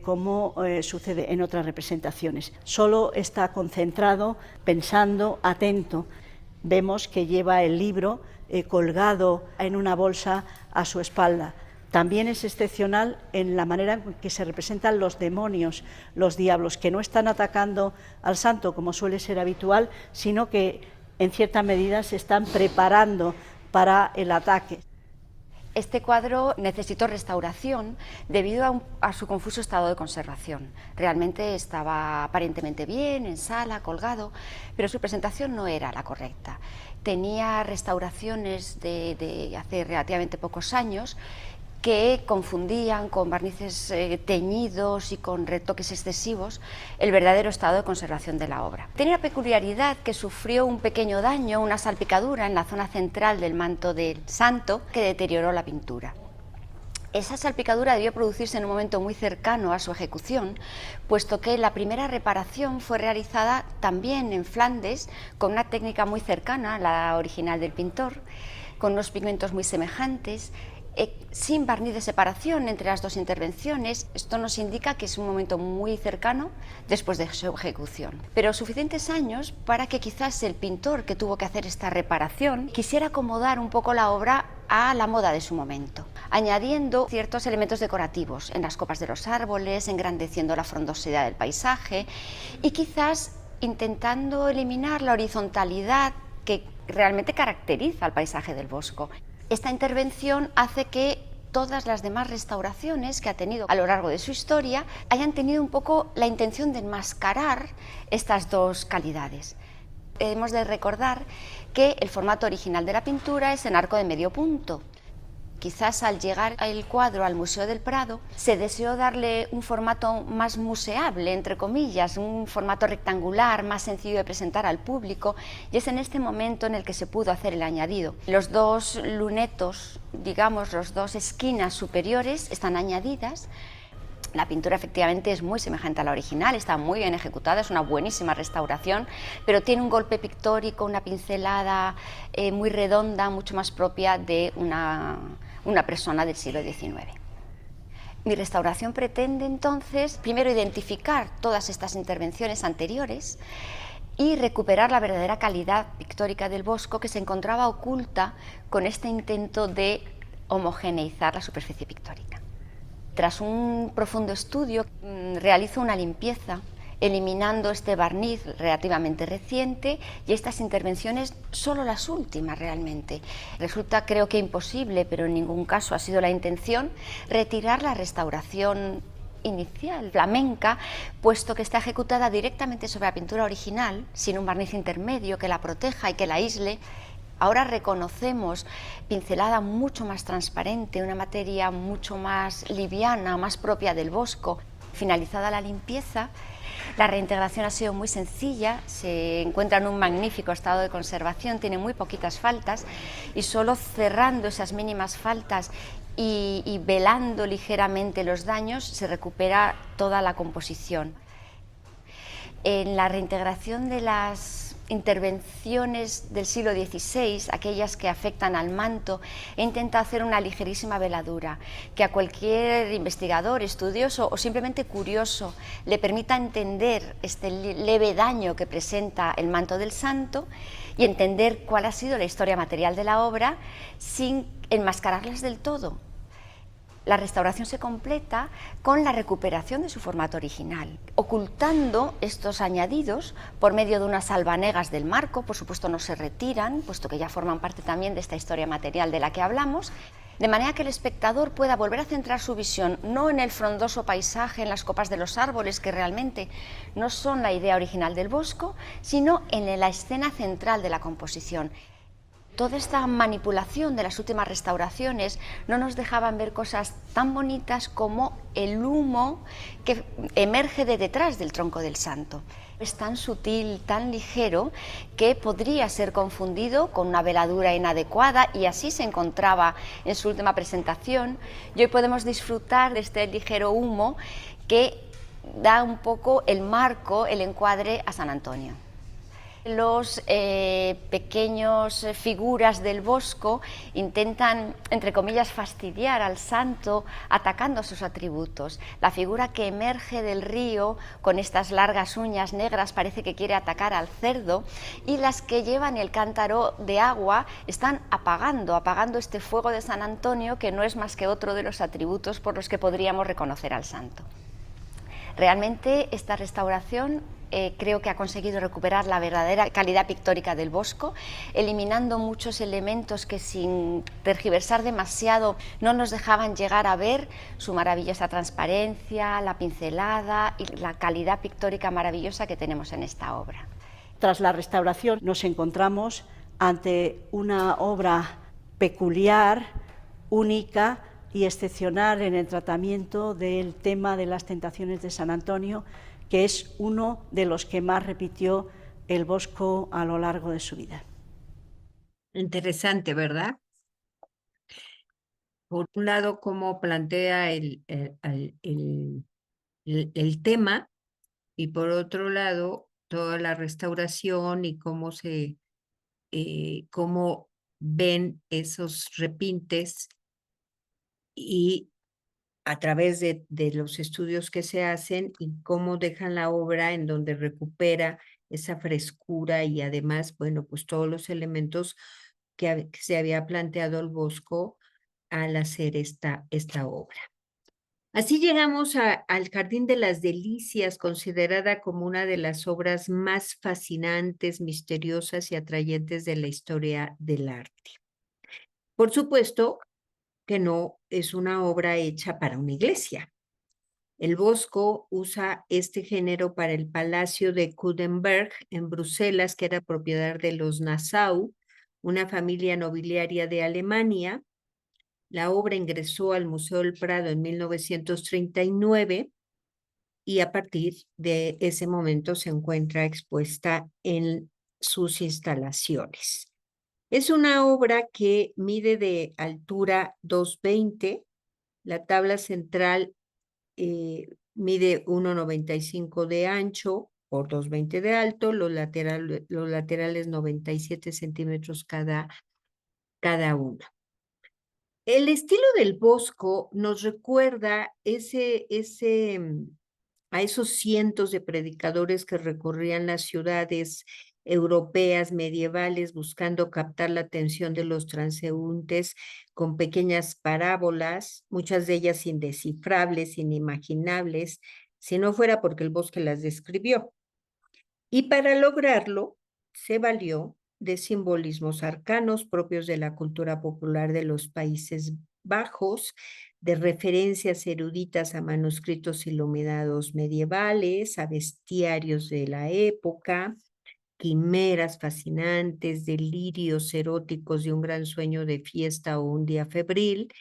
como sucede en otras representaciones. Solo está concentrado, pensando, atento. Vemos que lleva el libro colgado en una bolsa a su espalda. También es excepcional en la manera en que se representan los demonios, los diablos, que no están atacando al santo como suele ser habitual, sino que en cierta medida se están preparando para el ataque. Este cuadro necesitó restauración debido a su confuso estado de conservación. Realmente estaba aparentemente bien, en sala, colgado, pero su presentación no era la correcta. Tenía restauraciones de hace relativamente pocos años que confundían con barnices teñidos y con retoques excesivos el verdadero estado de conservación de la obra. Tenía la peculiaridad que sufrió un pequeño daño, una salpicadura en la zona central del manto del santo que deterioró la pintura. Esa salpicadura debió producirse en un momento muy cercano a su ejecución, puesto que la primera reparación fue realizada también en Flandes con una técnica muy cercana a la original del pintor, con unos pigmentos muy semejantes, sin barniz de separación entre las dos intervenciones. Esto nos indica que es un momento muy cercano después de su ejecución. Pero suficientes años para que quizás el pintor que tuvo que hacer esta reparación quisiera acomodar un poco la obra a la moda de su momento, añadiendo ciertos elementos decorativos en las copas de los árboles, engrandeciendo la frondosidad del paisaje y quizás intentando eliminar la horizontalidad que realmente caracteriza al paisaje del Bosco. Esta intervención hace que todas las demás restauraciones que ha tenido a lo largo de su historia hayan tenido un poco la intención de enmascarar estas dos calidades. Hemos de recordar que el formato original de la pintura es en arco de medio punto. Quizás al llegar el cuadro al Museo del Prado se deseó darle un formato más museable, entre comillas, un formato rectangular, más sencillo de presentar al público, y es en este momento en el que se pudo hacer el añadido. Los dos lunetos, digamos, las dos esquinas superiores están añadidas. La pintura efectivamente es muy semejante a la original, está muy bien ejecutada, es una buenísima restauración, pero tiene un golpe pictórico, una pincelada muy redonda, mucho más propia de una persona del siglo XIX. Mi restauración pretende entonces primero identificar todas estas intervenciones anteriores y recuperar la verdadera calidad pictórica del Bosco que se encontraba oculta con este intento de homogeneizar la superficie pictórica. Tras un profundo estudio, realizo una limpieza, eliminando este barniz relativamente reciente y estas intervenciones, solo las últimas realmente. Resulta, creo que imposible, pero en ningún caso ha sido la intención, retirar la restauración inicial flamenca, puesto que está ejecutada directamente sobre la pintura original, sin un barniz intermedio que la proteja y que la aísle. Ahora reconocemos pincelada mucho más transparente, una materia mucho más liviana, más propia del Bosco. Finalizada la limpieza, la reintegración ha sido muy sencilla, se encuentra en un magnífico estado de conservación, tiene muy poquitas faltas y solo cerrando esas mínimas faltas y velando ligeramente los daños se recupera toda la composición. En la reintegración de las intervenciones del siglo XVI, aquellas que afectan al manto, he intentado hacer una ligerísima veladura que a cualquier investigador, estudioso o simplemente curioso le permita entender este leve daño que presenta el manto del santo y entender cuál ha sido la historia material de la obra sin enmascararlas del todo. La restauración se completa con la recuperación de su formato original, ocultando estos añadidos por medio de unas albanegas del marco. Por supuesto no se retiran, puesto que ya forman parte también de esta historia material de la que hablamos, de manera que el espectador pueda volver a centrar su visión no en el frondoso paisaje, en las copas de los árboles, que realmente no son la idea original del Bosco, sino en la escena central de la composición. Toda esta manipulación de las últimas restauraciones no nos dejaban ver cosas tan bonitas como el humo que emerge de detrás del tronco del santo. Es tan sutil, tan ligero, que podría ser confundido con una veladura inadecuada, y así se encontraba en su última presentación. Y hoy podemos disfrutar de este ligero humo que da un poco el marco, el encuadre a San Antonio. Los pequeños figuras del Bosco intentan, entre comillas, fastidiar al santo atacando sus atributos. La figura que emerge del río con estas largas uñas negras parece que quiere atacar al cerdo, y las que llevan el cántaro de agua están apagando este fuego de San Antonio, que no es más que otro de los atributos por los que podríamos reconocer al santo. Realmente esta restauración creo que ha conseguido recuperar la verdadera calidad pictórica del Bosco, eliminando muchos elementos que, sin tergiversar demasiado, no nos dejaban llegar a ver su maravillosa transparencia, la pincelada y la calidad pictórica maravillosa que tenemos en esta obra. Tras la restauración nos encontramos ante una obra peculiar, única y excepcional en el tratamiento del tema de las tentaciones de San Antonio, que es uno de los que más repitió el Bosco a lo largo de su vida. Interesante, ¿verdad? Por un lado, cómo plantea el tema, y por otro lado, toda la restauración y cómo ven esos repintes, y a través de los estudios que se hacen, y cómo dejan la obra en donde recupera esa frescura, y además, bueno, pues todos los elementos que se había planteado el Bosco al hacer esta obra. Así llegamos al Jardín de las Delicias, considerada como una de las obras más fascinantes, misteriosas y atrayentes de la historia del arte. Por supuesto que no es una obra hecha para una iglesia. El Bosco usa este género para el Palacio de Coudenberg en Bruselas, que era propiedad de los Nassau, una familia nobiliaria de Alemania. La obra ingresó al Museo del Prado en 1939, y a partir de ese momento se encuentra expuesta en sus instalaciones. Es una obra que mide de altura 2,20, la tabla central mide 1,95 de ancho por 2,20 de alto, los laterales 97 centímetros cada uno. El estilo del Bosco nos recuerda a esos cientos de predicadores que recorrían las ciudades europeas medievales buscando captar la atención de los transeúntes con pequeñas parábolas, muchas de ellas indescifrables, inimaginables, si no fuera porque el Bosco las describió. Y para lograrlo se valió de simbolismos arcanos propios de la cultura popular de los Países Bajos, de referencias eruditas a manuscritos iluminados medievales, a bestiarios de la época, quimeras fascinantes, delirios eróticos de un gran sueño de fiesta o un día febril,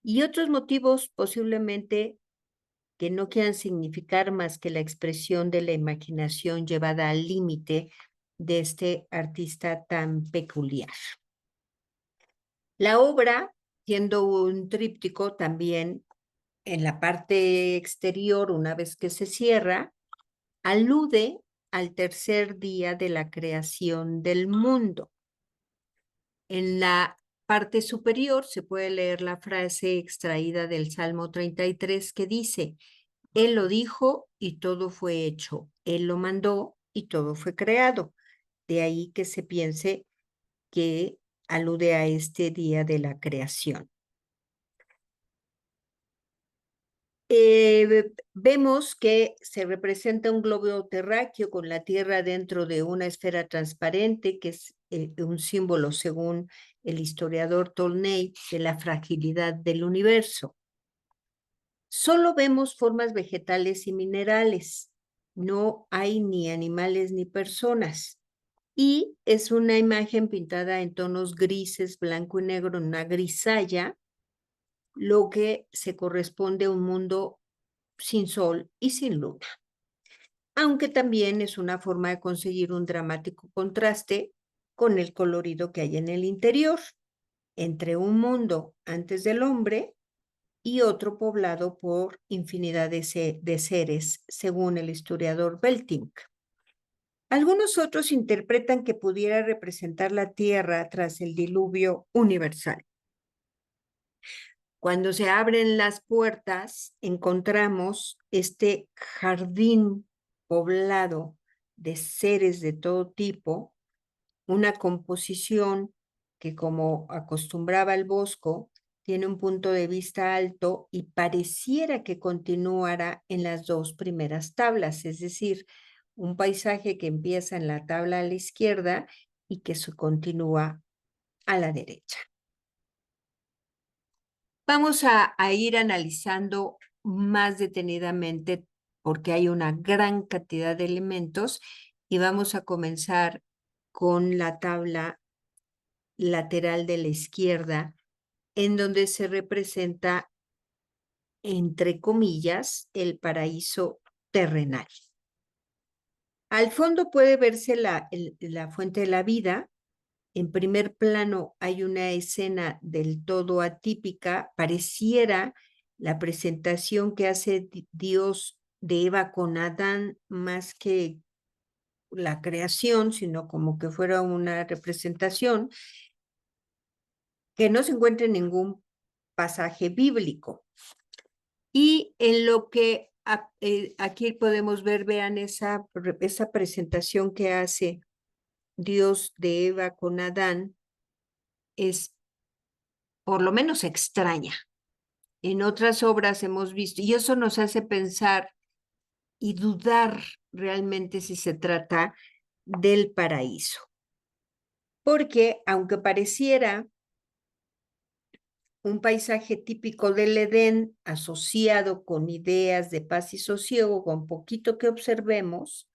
y otros motivos posiblemente que no quieran significar más que la expresión de la imaginación llevada al límite de este artista tan peculiar. La obra, siendo un tríptico, también en la parte exterior, una vez que se cierra, alude al tercer día de la creación del mundo. En la parte superior se puede leer la frase extraída del Salmo 33 que dice: Él lo dijo y todo fue hecho. Él lo mandó y todo fue creado. De ahí que se piense que alude a este día de la creación. Vemos que se representa un globo terráqueo con la Tierra dentro de una esfera transparente, que es un símbolo, según el historiador Tournai, de la fragilidad del universo. Solo vemos formas vegetales y minerales. No hay ni animales ni personas. Y es una imagen pintada en tonos grises, blanco y negro, en una grisalla, lo que se corresponde a un mundo sin sol y sin luna. Aunque también es una forma de conseguir un dramático contraste con el colorido que hay en el interior, entre un mundo antes del hombre y otro poblado por infinidad de seres, según el historiador Beltink. Algunos otros interpretan que pudiera representar la Tierra tras el diluvio universal. Cuando se abren las puertas, encontramos este jardín poblado de seres de todo tipo, una composición que, como acostumbraba el Bosco, tiene un punto de vista alto y pareciera que continuara en las dos primeras tablas, es decir, un paisaje que empieza en la tabla a la izquierda y que se continúa a la derecha. Vamos a ir analizando más detenidamente porque hay una gran cantidad de elementos y vamos a comenzar con la tabla lateral de la izquierda, en donde se representa, entre comillas, el paraíso terrenal. Al fondo puede verse la fuente de la vida. En primer plano hay una escena del todo atípica, pareciera la presentación que hace Dios de Eva con Adán más que la creación, sino como que fuera una representación que no se encuentra en ningún pasaje bíblico. Y en lo que aquí podemos ver, vean esa presentación que hace Dios de Eva con Adán, es por lo menos extraña. En otras obras hemos visto, y eso nos hace pensar y dudar realmente si se trata del paraíso. Porque aunque pareciera un paisaje típico del Edén asociado con ideas de paz y sosiego, con poquito que observemos,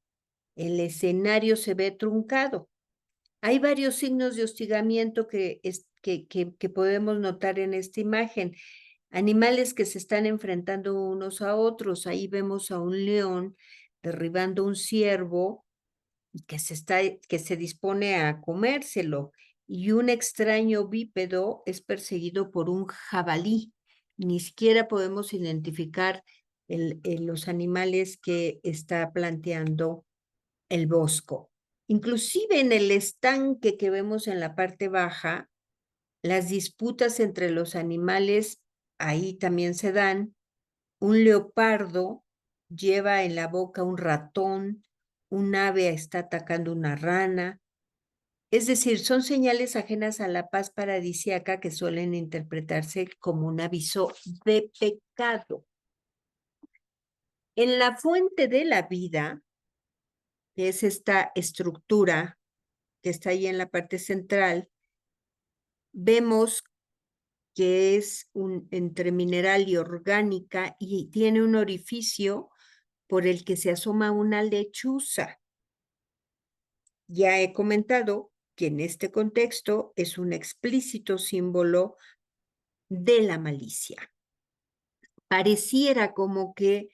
el escenario se ve truncado. Hay varios signos de hostigamiento que podemos notar en esta imagen. Animales que se están enfrentando unos a otros. Ahí vemos a un león derribando un ciervo que se dispone a comérselo. Y un extraño bípedo es perseguido por un jabalí. Ni siquiera podemos identificar los animales que está planteando el Bosco. Inclusive en el estanque que vemos en la parte baja, las disputas entre los animales ahí también se dan. Un leopardo lleva en la boca un ratón, un ave está atacando una rana. Es decir, son señales ajenas a la paz paradisíaca que suelen interpretarse como un aviso de pecado. En la fuente de la vida, que es esta estructura que está ahí en la parte central, vemos que es entre mineral y orgánica y tiene un orificio por el que se asoma una lechuza. Ya he comentado que en este contexto es un explícito símbolo de la malicia. Pareciera como que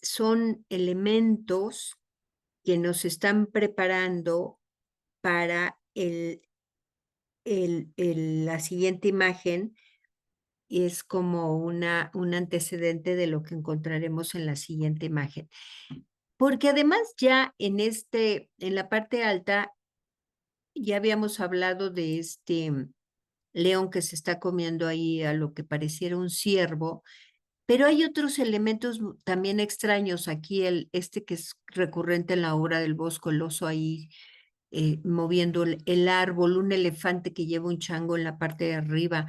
son elementos que nos están preparando para la siguiente imagen. Es como un antecedente de lo que encontraremos en la siguiente imagen. porque además ya en la parte alta, ya habíamos hablado de este león que se está comiendo ahí a lo que pareciera un ciervo, pero hay otros elementos también extraños aquí, este que es recurrente en la obra del Bosco, el oso ahí moviendo el árbol, un elefante que lleva un chango en la parte de arriba.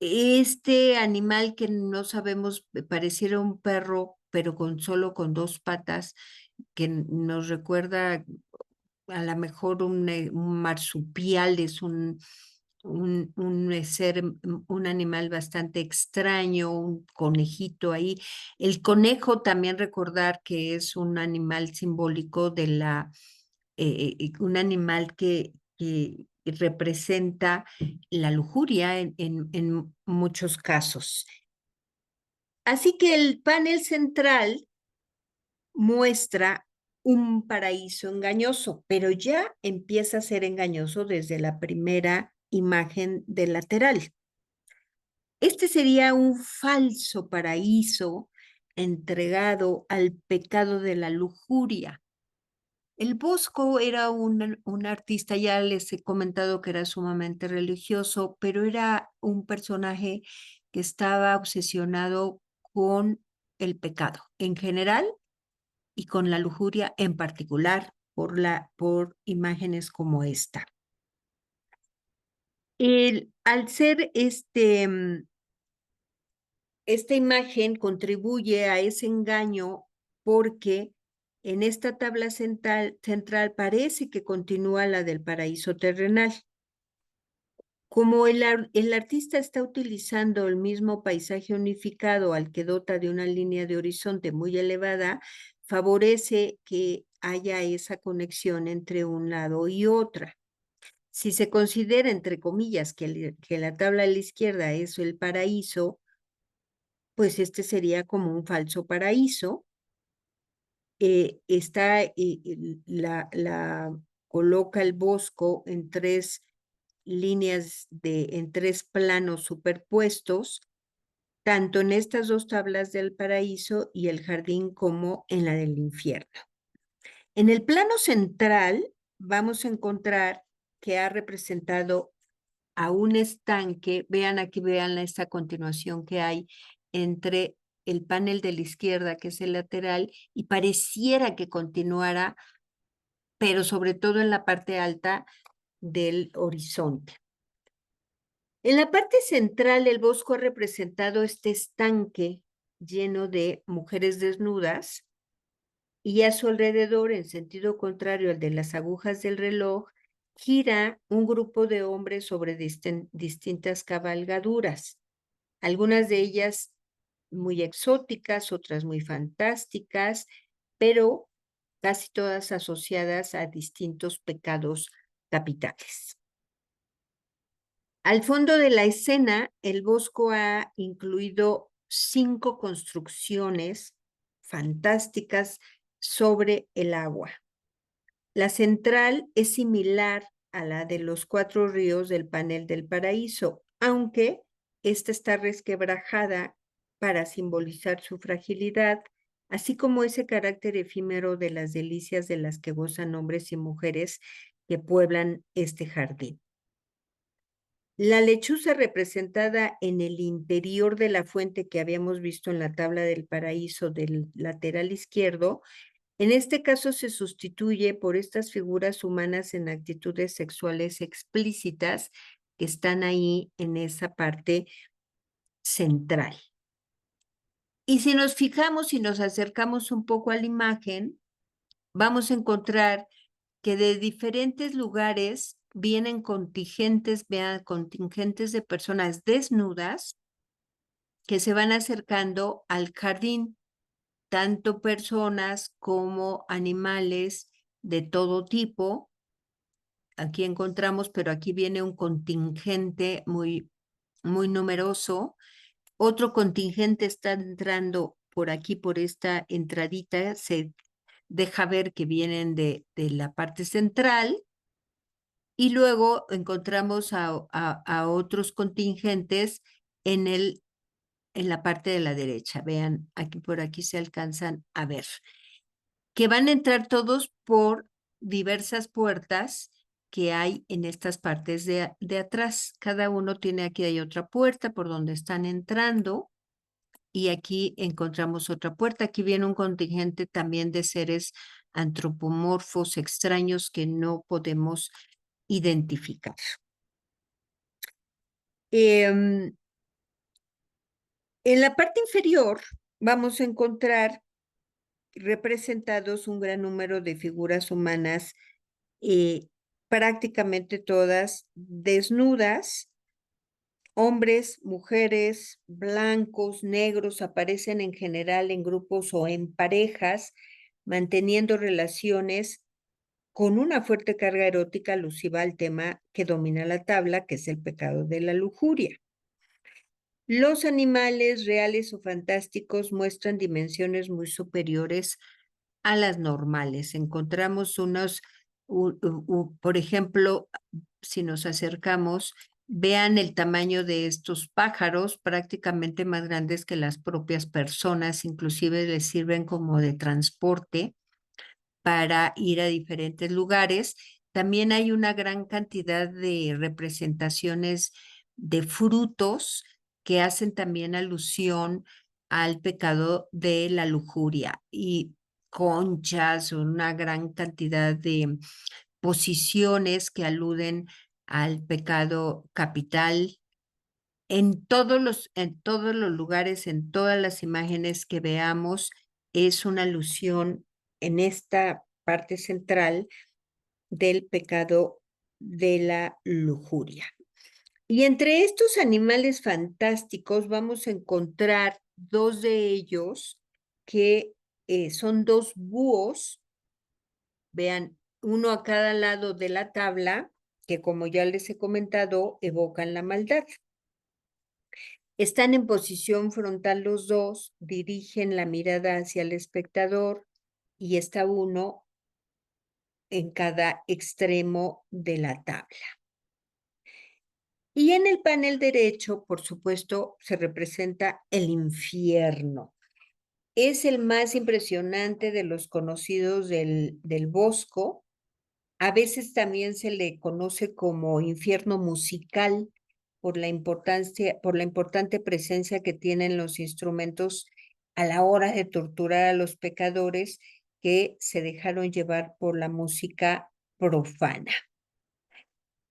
Este animal que no sabemos, pareciera un perro, pero solo con dos patas, que nos recuerda a lo mejor un marsupial, es un ser, un animal bastante extraño, un conejito ahí. El conejo también recordar que es un animal simbólico de un animal que representa la lujuria en muchos casos. Así que el panel central muestra un paraíso engañoso, pero ya empieza a ser engañoso desde la primera imagen del lateral. Este sería un falso paraíso entregado al pecado de la lujuria. El Bosco era un artista, ya les he comentado que era sumamente religioso, pero era un personaje que estaba obsesionado con el pecado en general y con la lujuria en particular por imágenes como esta. Al ser esta imagen contribuye a ese engaño porque en esta tabla central parece que continúa la del paraíso terrenal. Como el artista está utilizando el mismo paisaje unificado al que dota de una línea de horizonte muy elevada, favorece que haya esa conexión entre un lado y otra. Si se considera, entre comillas, que la tabla a la izquierda es el paraíso, pues este sería como un falso paraíso. Coloca el Bosco en tres líneas en tres planos superpuestos, tanto en estas dos tablas del paraíso y el jardín como en la del infierno. En el plano central vamos a encontrar que ha representado a un estanque. Vean aquí, vean esta continuación que hay entre el panel de la izquierda, que es el lateral, y pareciera que continuara, pero sobre todo en la parte alta del horizonte. En la parte central, el Bosco ha representado este estanque lleno de mujeres desnudas, y a su alrededor, en sentido contrario al de las agujas del reloj, gira un grupo de hombres sobre distintas cabalgaduras, algunas de ellas muy exóticas, otras muy fantásticas, pero casi todas asociadas a distintos pecados capitales. Al fondo de la escena, el Bosco ha incluido 5 construcciones fantásticas sobre el agua. La central es similar a la de los 4 ríos del panel del paraíso, aunque esta está resquebrajada para simbolizar su fragilidad, así como ese carácter efímero de las delicias de las que gozan hombres y mujeres que pueblan este jardín. La lechuza representada en el interior de la fuente que habíamos visto en la tabla del paraíso del lateral izquierdo, en este caso se sustituye por estas figuras humanas en actitudes sexuales explícitas que están ahí en esa parte central. Y si nos fijamos y nos acercamos un poco a la imagen, vamos a encontrar que de diferentes lugares vienen contingentes de personas desnudas que se van acercando al jardín, tanto personas como animales de todo tipo. Aquí encontramos, pero aquí viene un contingente muy numeroso. Otro contingente está entrando por aquí, por esta entradita. Se deja ver que vienen de la parte central. Y luego encontramos a otros contingentes en la parte de la derecha. Vean, aquí por aquí se alcanzan a ver. que van a entrar todos por diversas puertas que hay en estas partes de atrás. Cada uno tiene, aquí hay otra puerta por donde están entrando y aquí encontramos otra puerta. Aquí viene un contingente también de seres antropomorfos extraños que no podemos identificar. En la parte inferior vamos a encontrar representados un gran número de figuras humanas, prácticamente todas desnudas. Hombres, mujeres, blancos, negros aparecen en general en grupos o en parejas, manteniendo relaciones con una fuerte carga erótica alusiva al tema que domina la tabla, que es el pecado de la lujuria. Los animales reales o fantásticos muestran dimensiones muy superiores a las normales. Encontramos unos, por ejemplo, si nos acercamos, vean el tamaño de estos pájaros, prácticamente más grandes que las propias personas, inclusive les sirven como de transporte para ir a diferentes lugares. También hay una gran cantidad de representaciones de frutos que hacen también alusión al pecado de la lujuria y conchas, una gran cantidad de posiciones que aluden al pecado capital. En todos los lugares, en todas las imágenes que veamos, es una alusión en esta parte central del pecado de la lujuria. Y entre estos animales fantásticos vamos a encontrar dos de ellos que son dos búhos, vean, uno a cada lado de la tabla, que como ya les he comentado, evocan la maldad. Están en posición frontal los dos, dirigen la mirada hacia el espectador y está uno en cada extremo de la tabla. Y en el panel derecho, por supuesto, se representa el infierno. Es el más impresionante de los conocidos del Bosco. A veces también se le conoce como infierno musical por la importante presencia que tienen los instrumentos a la hora de torturar a los pecadores que se dejaron llevar por la música profana.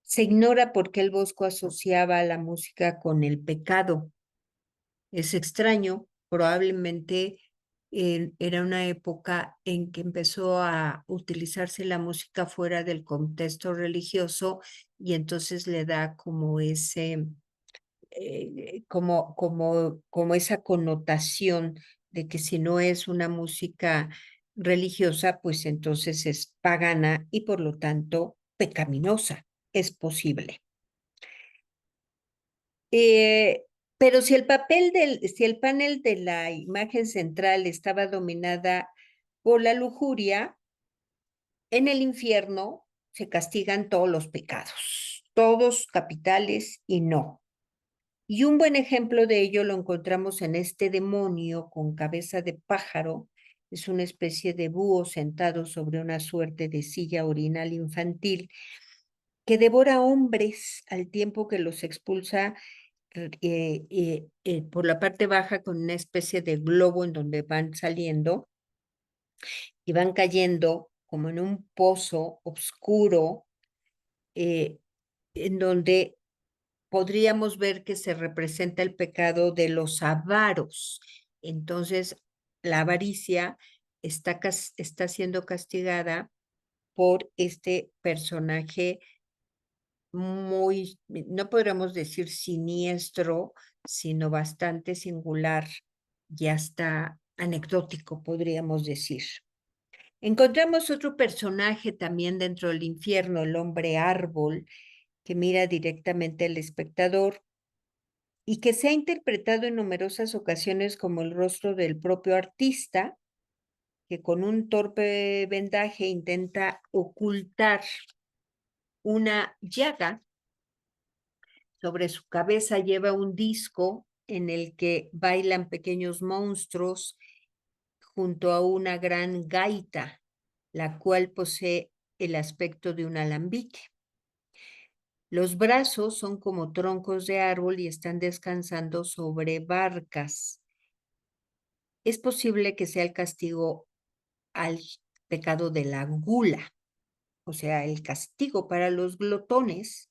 Se ignora por qué el Bosco asociaba la música con el pecado. Es extraño, probablemente era una época en que empezó a utilizarse la música fuera del contexto religioso y entonces le da como como esa connotación de que si no es una música religiosa, pues entonces es pagana y por lo tanto pecaminosa. Es posible. Pero si el panel de la imagen central estaba dominada por la lujuria, en el infierno se castigan todos los pecados, todos capitales y no. Y un buen ejemplo de ello lo encontramos en este demonio con cabeza de pájaro. Es una especie de búho sentado sobre una suerte de silla orinal infantil que devora hombres al tiempo que los expulsa por la parte baja con una especie de globo en donde van saliendo y van cayendo como en un pozo oscuro, en donde podríamos ver que se representa el pecado de los avaros. Entonces, la avaricia está siendo castigada por este personaje muy, no podríamos decir siniestro, sino bastante singular y hasta anecdótico, podríamos decir. Encontramos otro personaje también dentro del infierno, el hombre árbol, que mira directamente al espectador y que se ha interpretado en numerosas ocasiones como el rostro del propio artista, que con un torpe vendaje intenta ocultar una llaga. Sobre su cabeza lleva un disco en el que bailan pequeños monstruos junto a una gran gaita, la cual posee el aspecto de un alambique. Los brazos son como troncos de árbol y están descansando sobre barcas. Es posible que sea el castigo al pecado de la gula, o sea, el castigo para los glotones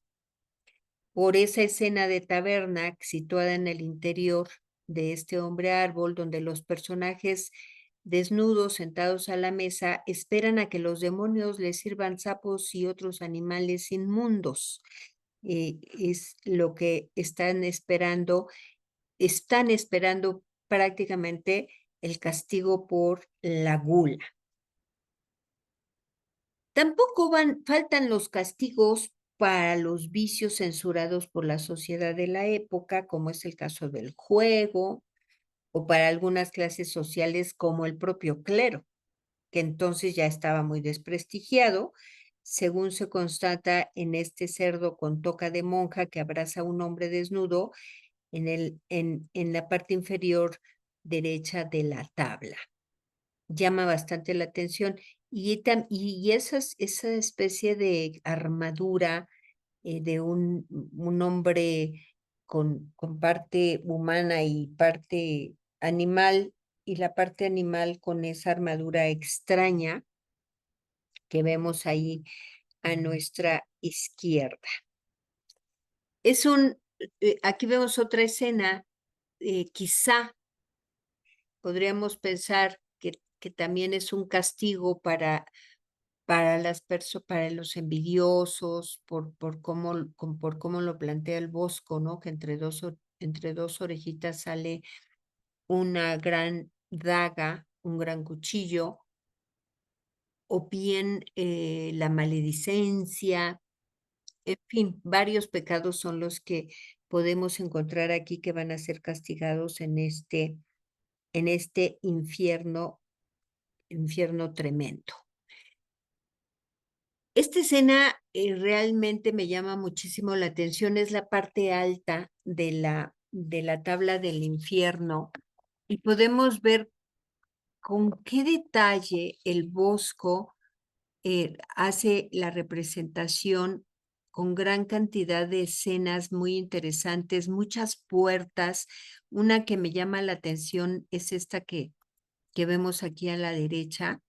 por esa escena de taberna situada en el interior de este hombre árbol, donde los personajes desnudos sentados a la mesa esperan a que los demonios les sirvan sapos y otros animales inmundos. Es lo que están esperando prácticamente el castigo por la gula. Tampoco faltan los castigos para los vicios censurados por la sociedad de la época, como es el caso del juego, o para algunas clases sociales como el propio clero, que entonces ya estaba muy desprestigiado, según se constata en este cerdo con toca de monja que abraza a un hombre desnudo en la parte inferior derecha de la tabla. Llama bastante la atención. Y esa especie de armadura de un hombre con parte humana y parte animal, y la parte animal con esa armadura extraña que vemos ahí a nuestra izquierda. Aquí vemos otra escena, quizá podríamos pensar que también es un castigo para los envidiosos, por cómo lo plantea el Bosco, ¿no? Que entre dos orejitas sale una gran daga, un gran cuchillo, o bien la maledicencia, en fin, varios pecados son los que podemos encontrar aquí que van a ser castigados en este infierno tremendo. Esta escena realmente me llama muchísimo la atención, es la parte alta de la tabla del infierno, y podemos ver con qué detalle el Bosco hace la representación con gran cantidad de escenas muy interesantes, muchas puertas. Una que me llama la atención es esta que vemos aquí a la derecha.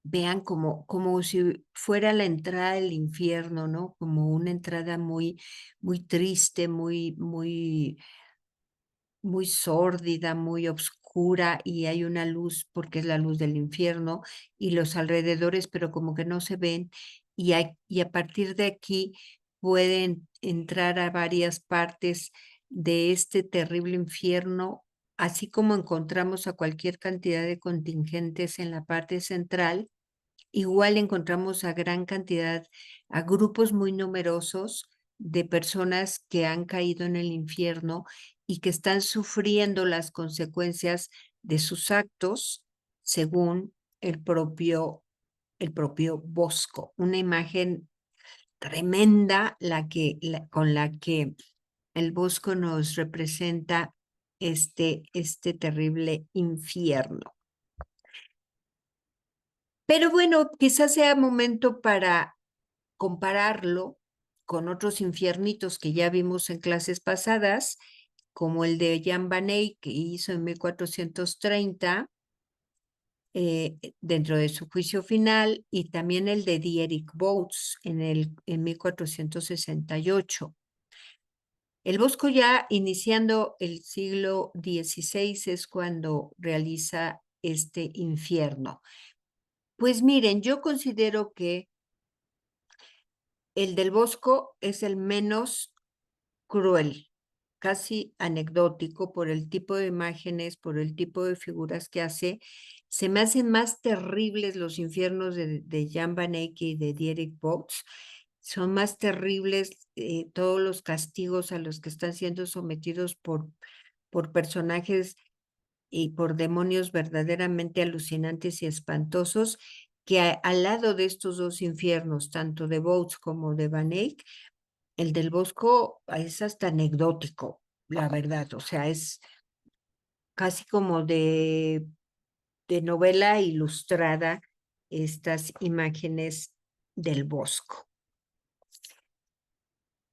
Vean como si fuera la entrada del infierno, ¿no? Como una entrada muy, muy triste, muy sórdida, muy oscura, y hay una luz porque es la luz del infierno y los alrededores, pero como que no se ven, y a partir de aquí pueden entrar a varias partes de este terrible infierno, así como encontramos a cualquier cantidad de contingentes en la parte central. Igual encontramos a gran cantidad, a grupos muy numerosos de personas que han caído en el infierno y que están sufriendo las consecuencias de sus actos, según el propio Bosco. Una imagen tremenda con la que el Bosco nos representa este terrible infierno. Pero bueno, quizás sea momento para compararlo con otros infiernitos que ya vimos en clases pasadas, como el de Jan van Eyck, que hizo en 1430, dentro de su juicio final, y también el de Dietrich Boots en 1468. El Bosco, ya iniciando el siglo XVI, es cuando realiza este infierno. Pues miren, yo considero que el del Bosco es el menos cruel, casi anecdótico por el tipo de imágenes, por el tipo de figuras que hace. Se me hacen más terribles los infiernos de Jan van Eyck y de Dietrich Boots. Son más terribles todos los castigos a los que están siendo sometidos por personajes y por demonios verdaderamente alucinantes y espantosos, que al lado de estos dos infiernos, tanto de Boots como de Van Eyck, el del Bosco es hasta anecdótico, la verdad. O sea, es casi como de de novela ilustrada estas imágenes del Bosco.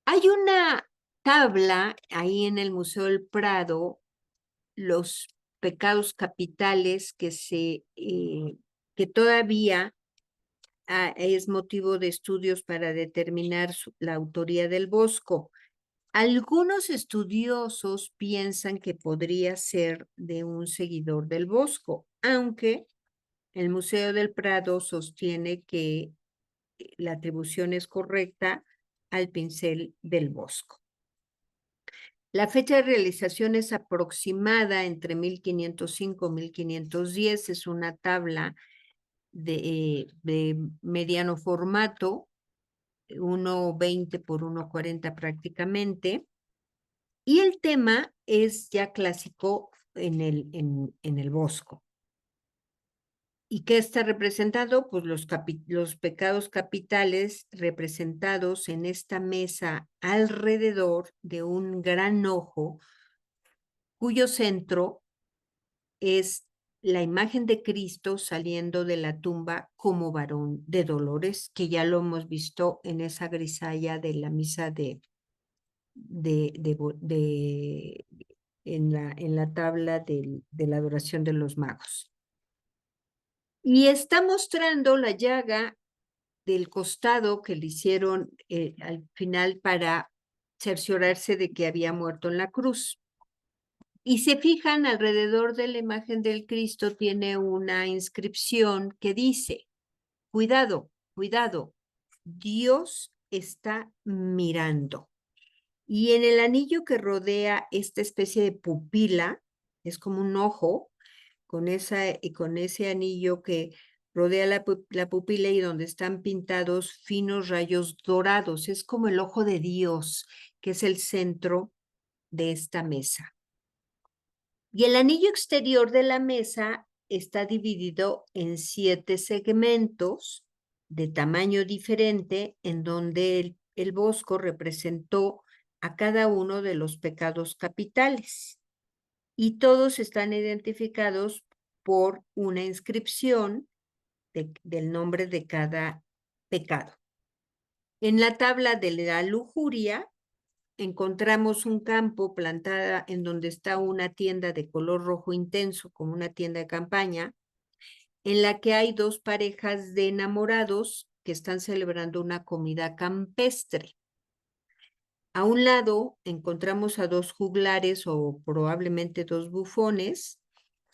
Hay una tabla ahí en el Museo del Prado, los pecados capitales que todavía es motivo de estudios para determinar la autoría del Bosco. Algunos estudiosos piensan que podría ser de un seguidor del Bosco, aunque el Museo del Prado sostiene que la atribución es correcta al pincel del Bosco. La fecha de realización es aproximada entre 1505 y 1510, es una tabla de mediano formato, 1,20 por 1,40 prácticamente, y el tema es ya clásico en el Bosco. ¿Y qué está representado? Pues los pecados capitales representados en esta mesa alrededor de un gran ojo, cuyo centro es la imagen de Cristo saliendo de la tumba como varón de dolores, que ya lo hemos visto en esa grisalla de la misa en la tabla de la adoración de los magos. Y está mostrando la llaga del costado que le hicieron al final para cerciorarse de que había muerto en la cruz. Y se fijan, alrededor de la imagen del Cristo tiene una inscripción que dice: cuidado, cuidado, Dios está mirando. Y en el anillo que rodea esta especie de pupila, es como un ojo, con ese anillo que rodea la pupila y donde están pintados finos rayos dorados. Es como el ojo de Dios, que es el centro de esta mesa. Y el anillo exterior de la mesa está dividido en 7 segmentos de tamaño diferente, en donde el Bosco representó a cada uno de los pecados capitales. Y todos están identificados por una inscripción del nombre de cada pecado. En la tabla de la lujuria encontramos un campo plantada en donde está una tienda de color rojo intenso, como una tienda de campaña, en la que hay 2 parejas de enamorados que están celebrando una comida campestre. A un lado encontramos a 2 juglares o probablemente 2 bufones,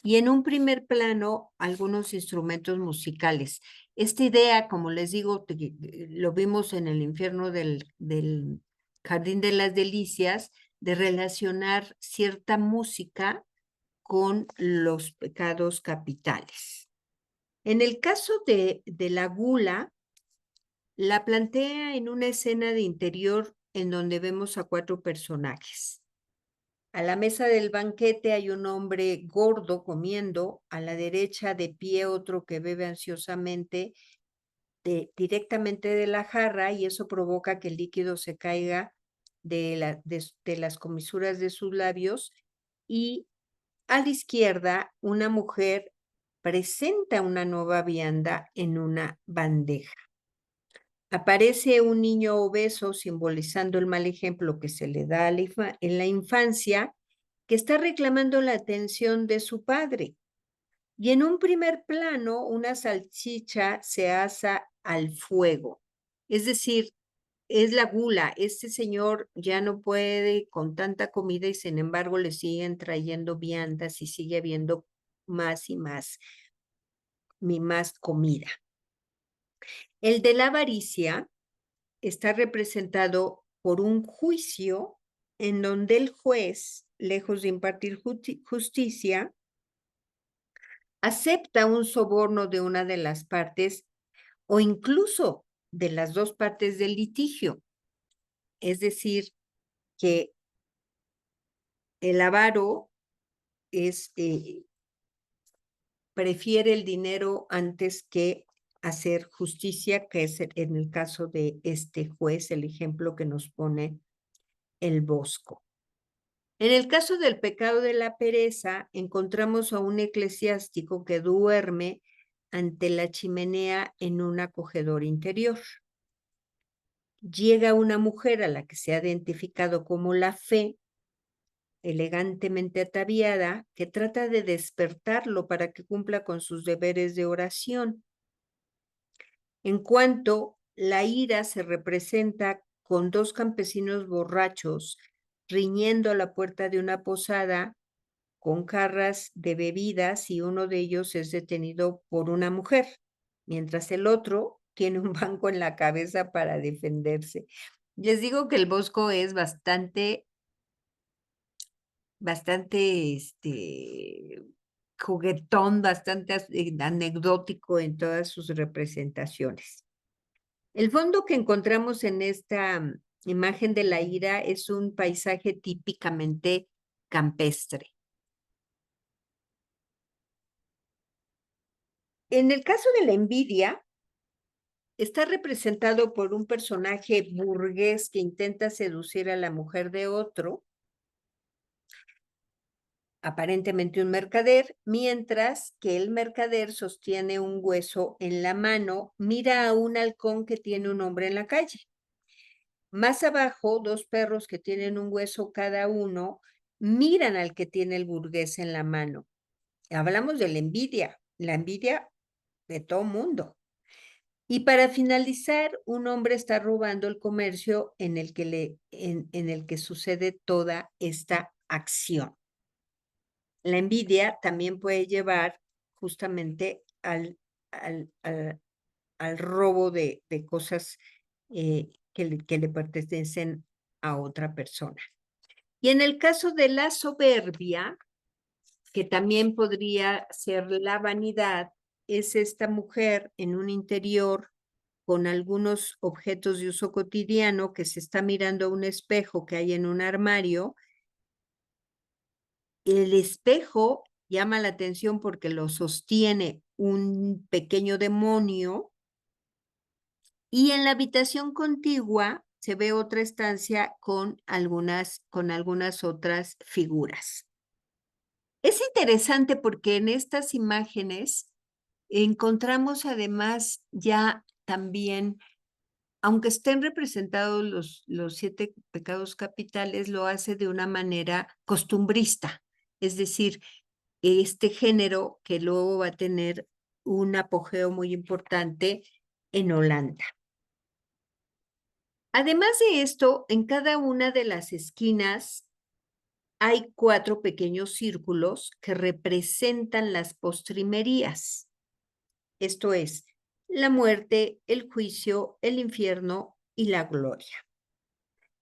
y en un primer plano algunos instrumentos musicales. Esta idea, como les digo, lo vimos en el infierno del Jardín de las Delicias, de relacionar cierta música con los pecados capitales. En el caso de la gula, la plantea en una escena de interior en donde vemos a 4 personajes. A la mesa del banquete hay un hombre gordo comiendo, a la derecha de pie otro que bebe ansiosamente directamente de la jarra, y eso provoca que el líquido se caiga de las comisuras de sus labios. Y a la izquierda, una mujer presenta una nueva vianda en una bandeja. Aparece un niño obeso simbolizando el mal ejemplo que se le da en la infancia, que está reclamando la atención de su padre. Y en un primer plano, una salchicha se asa al fuego. Es decir, es la gula. Este señor ya no puede con tanta comida y sin embargo le siguen trayendo viandas y sigue habiendo más y más comida. El de la avaricia está representado por un juicio en donde el juez, lejos de impartir justicia, acepta un soborno de una de las partes o incluso de las 2 partes del litigio. Es decir, que el avaro prefiere el dinero antes que hacer justicia, que es en el caso de este juez, el ejemplo que nos pone el Bosco. En el caso del pecado de la pereza, encontramos a un eclesiástico que duerme ante la chimenea en un acogedor interior. Llega una mujer a la que se ha identificado como la fe, elegantemente ataviada, que trata de despertarlo para que cumpla con sus deberes de oración. En cuanto la ira se representa con dos campesinos borrachos riñendo a la puerta de una posada con jarras de bebidas, y uno de ellos es detenido por una mujer, mientras el otro tiene un banco en la cabeza para defenderse. Les digo que el Bosco es bastante juguetón, bastante anecdótico en todas sus representaciones. El fondo que encontramos en esta imagen de la ira es un paisaje típicamente campestre. En el caso de la envidia, está representado por un personaje burgués que intenta seducir a la mujer de otro, aparentemente un mercader, mientras que el mercader sostiene un hueso en la mano, mira a un halcón que tiene un hombre en la calle. Más abajo, dos perros que tienen un hueso cada uno miran al que tiene el burgués en la mano. Hablamos de la envidia de todo mundo. Y para finalizar, un hombre está robando el comercio en el que sucede toda esta acción. La envidia también puede llevar justamente al robo de cosas que le pertenecen a otra persona. Y en el caso de la soberbia, que también podría ser la vanidad, es esta mujer en un interior con algunos objetos de uso cotidiano que se está mirando a un espejo que hay en un armario. El espejo llama la atención porque lo sostiene un pequeño demonio, y en la habitación contigua se ve otra estancia con algunas otras figuras. Es interesante porque en estas imágenes encontramos además ya también, aunque estén representados los 7 pecados capitales, lo hace de una manera costumbrista, es decir, este género que luego va a tener un apogeo muy importante en Holanda. Además de esto, en cada una de las esquinas hay 4 pequeños círculos que representan las postrimerías. Esto es, la muerte, el juicio, el infierno y la gloria.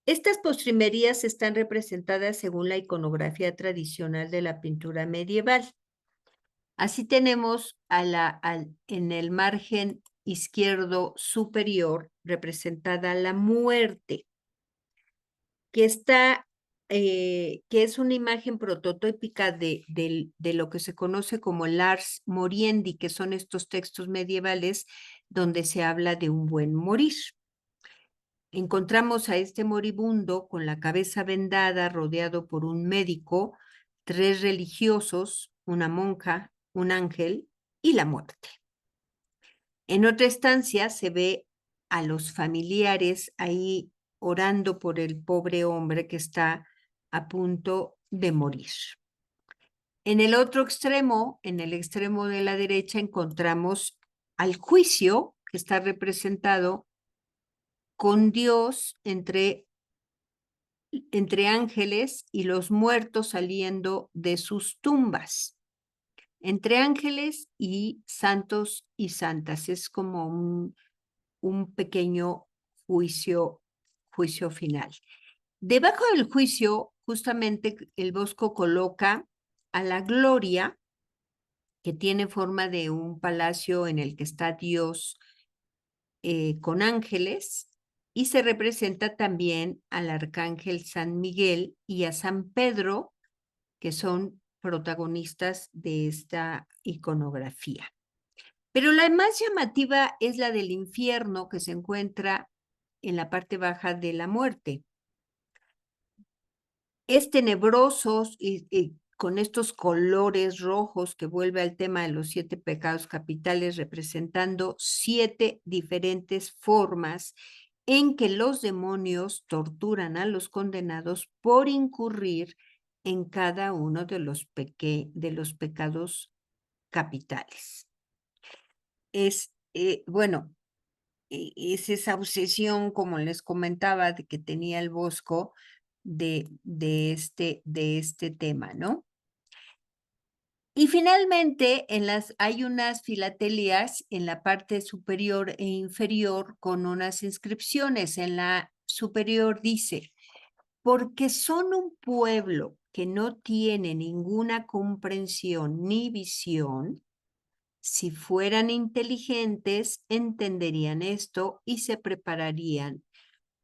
Estas postrimerías están representadas según la iconografía tradicional de la pintura medieval. Así tenemos en el margen izquierdo superior representada la muerte, que es una imagen prototípica de lo que se conoce como Lars Moriendi, que son estos textos medievales donde se habla de un buen morir. Encontramos a este moribundo con la cabeza vendada, rodeado por un médico, 3 religiosos, una monja, un ángel y la muerte. En otra estancia se ve a los familiares ahí orando por el pobre hombre que está a punto de morir. En el otro extremo, en el extremo de la derecha, encontramos al juicio, que está representado con Dios entre ángeles y los muertos saliendo de sus tumbas. Entre ángeles y santos y santas. Es como un pequeño juicio final. Debajo del juicio, justamente el Bosco coloca a la gloria, que tiene forma de un palacio en el que está Dios con ángeles, y se representa también al arcángel San Miguel y a San Pedro, que son protagonistas de esta iconografía. Pero la más llamativa es la del infierno, que se encuentra en la parte baja de la muerte. Es tenebroso y con estos colores rojos que vuelve al tema de los 7 pecados capitales, representando 7 diferentes formas en que los demonios torturan a los condenados por incurrir en cada uno de los pecados capitales. Bueno, es esa obsesión, como les comentaba, de que tenía el Bosco de este tema, ¿no? Y finalmente, hay unas filatelias en la parte superior e inferior con unas inscripciones. En la superior dice, porque son un pueblo que no tiene ninguna comprensión ni visión, si fueran inteligentes, entenderían esto y se prepararían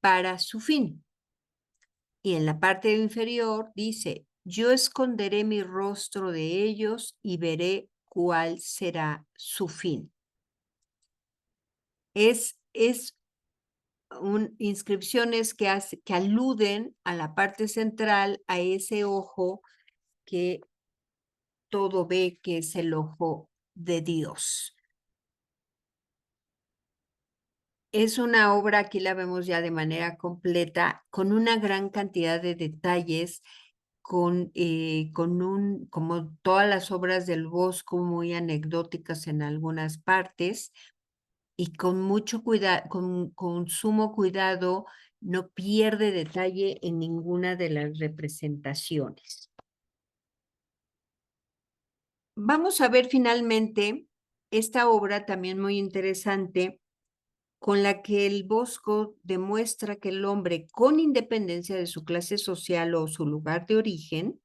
para su fin. Y en la parte inferior dice, yo esconderé mi rostro de ellos y veré cuál será su fin. Inscripciones que aluden a la parte central, a ese ojo que todo ve, que es el ojo de Dios. Es una obra, aquí la vemos ya de manera completa, con una gran cantidad de detalles, como todas las obras del Bosco, muy anecdóticas en algunas partes, y con mucho cuidado, con sumo cuidado, no pierde detalle en ninguna de las representaciones. Vamos a ver finalmente esta obra también muy interesante, con la que el Bosco demuestra que el hombre, con independencia de su clase social o su lugar de origen,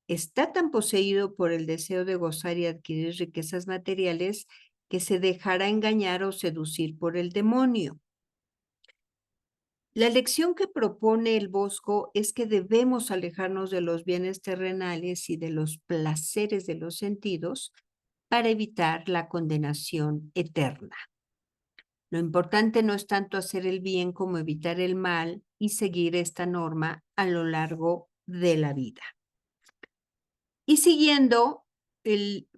está tan poseído por el deseo de gozar y adquirir riquezas materiales que se dejará engañar o seducir por el demonio. La lección que propone el Bosco es que debemos alejarnos de los bienes terrenales y de los placeres de los sentidos para evitar la condenación eterna. Lo importante no es tanto hacer el bien como evitar el mal y seguir esta norma a lo largo de la vida. Y siguiendo,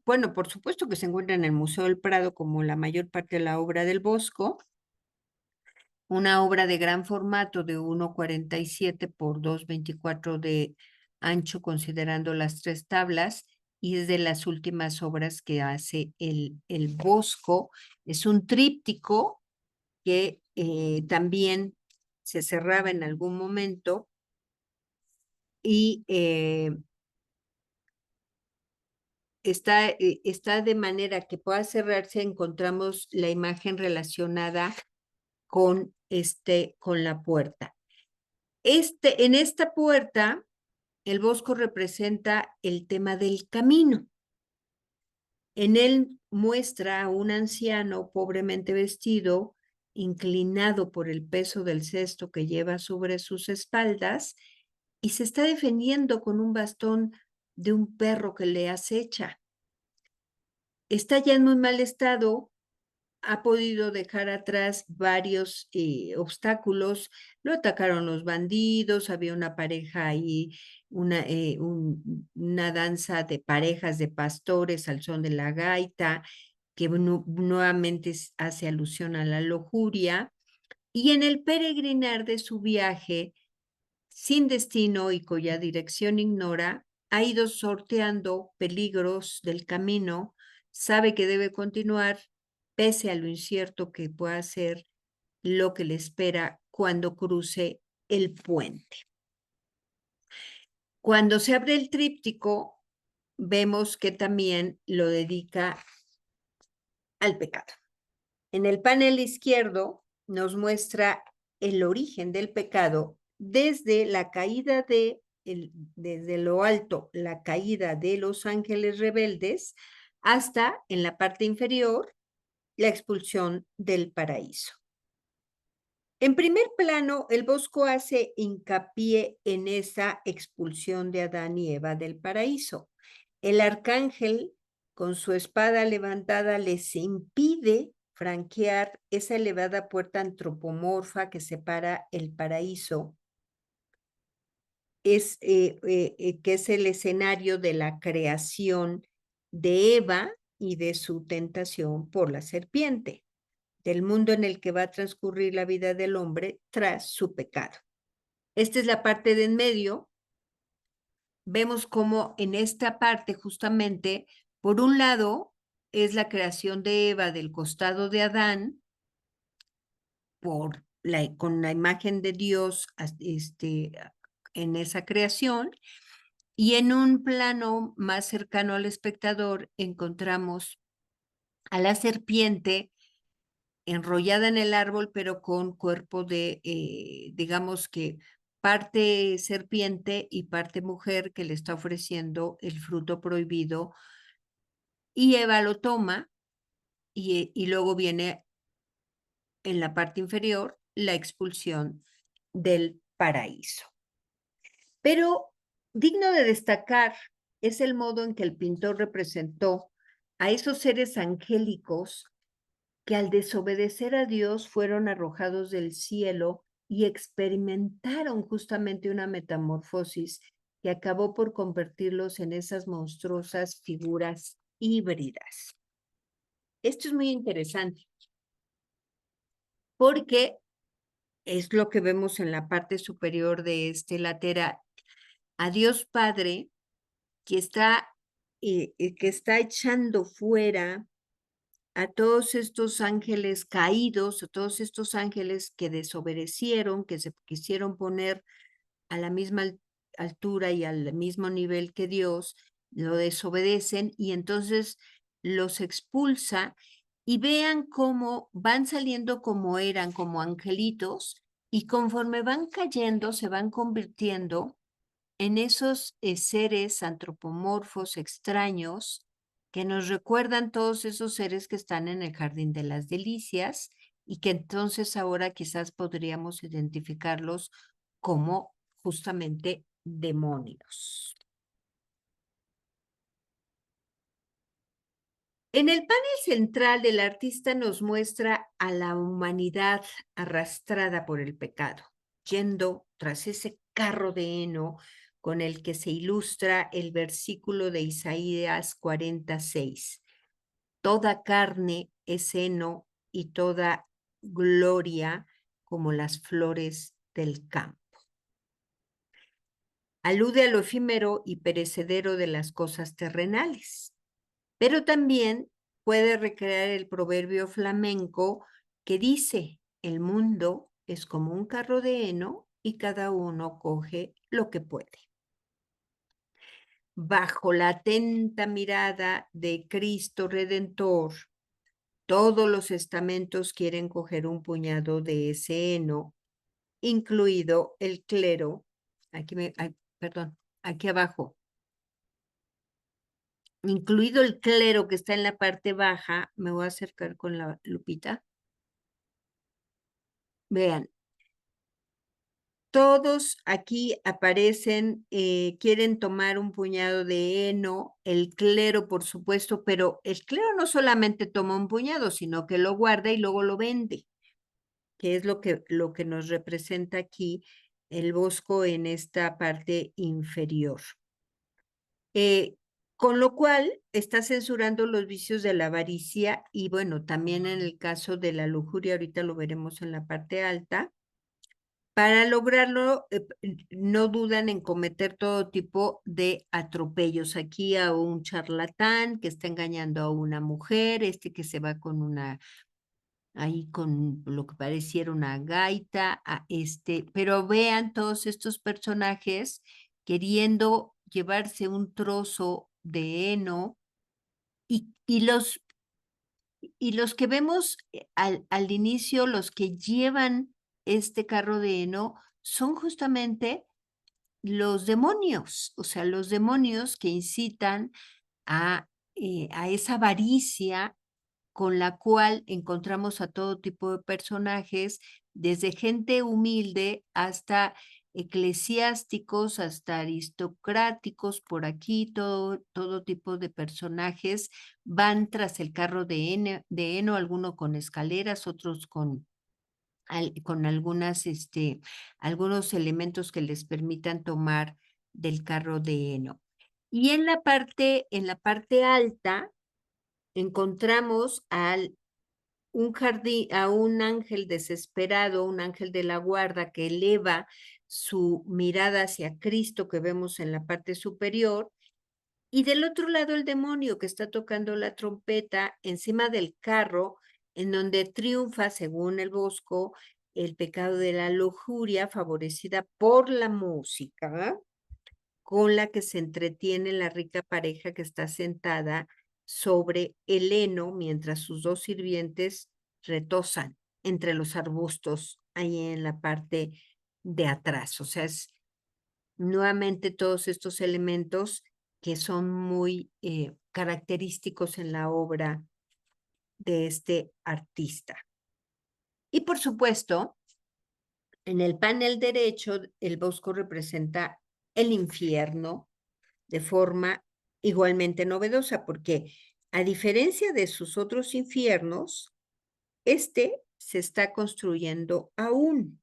bueno, por supuesto que se encuentra en el Museo del Prado como la mayor parte de la obra del Bosco, una obra de gran formato de 1,47 por 2,24 de ancho, considerando las 3 tablas, y es de las últimas obras que hace el Bosco. Es un tríptico que también se cerraba en algún momento y está de manera que pueda cerrarse. Encontramos la imagen relacionada con la puerta. En esta puerta, el Bosco representa el tema del camino. En él muestra a un anciano pobremente vestido, inclinado por el peso del cesto que lleva sobre sus espaldas, y se está defendiendo con un bastón de un perro que le acecha. Está ya en muy mal estado, ha podido dejar atrás varios obstáculos. Lo atacaron los bandidos, había una pareja ahí, una danza de parejas de pastores al son de la gaita, que nuevamente hace alusión a la lujuria. Y en el peregrinar de su viaje, sin destino y cuya dirección ignora, ha ido sorteando peligros del camino, sabe que debe continuar, pese a lo incierto que pueda ser lo que le espera cuando cruce el puente. Cuando se abre el tríptico, vemos que también lo dedica al pecado. En el panel izquierdo nos muestra el origen del pecado desde la caída desde lo alto, la caída de los ángeles rebeldes, hasta en la parte inferior, la expulsión del paraíso. En primer plano, el Bosco hace hincapié en esa expulsión de Adán y Eva del paraíso. El arcángel, con su espada levantada, les impide franquear esa elevada puerta antropomorfa que separa el paraíso que es el escenario de la creación de Eva y de su tentación por la serpiente, del mundo en el que va a transcurrir la vida del hombre tras su pecado. Esta es la parte de en medio. Vemos cómo en esta parte justamente, por un lado, es la creación de Eva del costado de Adán, con la imagen de Dios en esa creación, y en un plano más cercano al espectador encontramos a la serpiente enrollada en el árbol, pero con cuerpo de, digamos que parte serpiente y parte mujer que le está ofreciendo el fruto prohibido, y Eva lo toma y luego viene en la parte inferior la expulsión del paraíso. Pero digno de destacar es el modo en que el pintor representó a esos seres angélicos que al desobedecer a Dios fueron arrojados del cielo y experimentaron justamente una metamorfosis que acabó por convertirlos en esas monstruosas figuras híbridas. Esto es muy interesante porque es lo que vemos en la parte superior de este lateral. A Dios Padre que está echando fuera a todos estos ángeles caídos, a todos estos ángeles que desobedecieron, que se quisieron poner a la misma altura y al mismo nivel que Dios, lo desobedecen y entonces los expulsa y vean cómo van saliendo como eran, como angelitos, y conforme van cayendo, se van convirtiendo en esos seres antropomorfos extraños que nos recuerdan todos esos seres que están en el Jardín de las Delicias y que entonces ahora quizás podríamos identificarlos como justamente demonios. En el panel central, el artista nos muestra a la humanidad arrastrada por el pecado, yendo tras ese carro de heno con el que se ilustra el versículo de Isaías 46. Toda carne es heno y toda gloria como las flores del campo. Alude a lo efímero y perecedero de las cosas terrenales, pero también puede recrear el proverbio flamenco que dice, el mundo es como un carro de heno y cada uno coge lo que puede. Bajo la atenta mirada de Cristo Redentor, todos los estamentos quieren coger un puñado de ese heno, incluido el clero, aquí abajo, incluido el clero que está en la parte baja. Me voy a acercar con la lupita. Vean, todos aquí aparecen, quieren tomar un puñado de heno, el clero por supuesto, pero el clero no solamente toma un puñado, sino que lo guarda y luego lo vende, que es lo que nos representa aquí el bosco en esta parte inferior. Con lo cual está censurando los vicios de la avaricia y bueno, también en el caso de la lujuria, ahorita lo veremos en la parte alta. Para lograrlo, no dudan en cometer todo tipo de atropellos. Aquí a un charlatán que está engañando a una mujer, que se va con ahí con lo que pareciera una gaita, pero vean todos estos personajes queriendo llevarse un trozo de heno y los que vemos al inicio, los que llevan este carro de heno, son justamente los demonios, o sea, los demonios que incitan a esa avaricia con la cual encontramos a todo tipo de personajes, desde gente humilde hasta eclesiásticos, hasta aristocráticos, por aquí todo tipo de personajes van tras el carro de heno, algunos con escaleras, otros con con algunos elementos que les permitan tomar del carro de heno. Y en la parte alta encontramos a un ángel desesperado, un ángel de la guarda que eleva su mirada hacia Cristo que vemos en la parte superior, y del otro lado el demonio que está tocando la trompeta encima del carro, en donde triunfa, según el Bosco, el pecado de la lujuria, favorecida por la música, con la que se entretiene la rica pareja que está sentada sobre el heno, mientras sus dos sirvientes retozan entre los arbustos ahí en la parte de atrás. O sea, es nuevamente todos estos elementos que son muy característicos en la obra de este artista. Y por supuesto, en el panel derecho, el Bosco representa el infierno de forma igualmente novedosa, porque a diferencia de sus otros infiernos, este se está construyendo aún.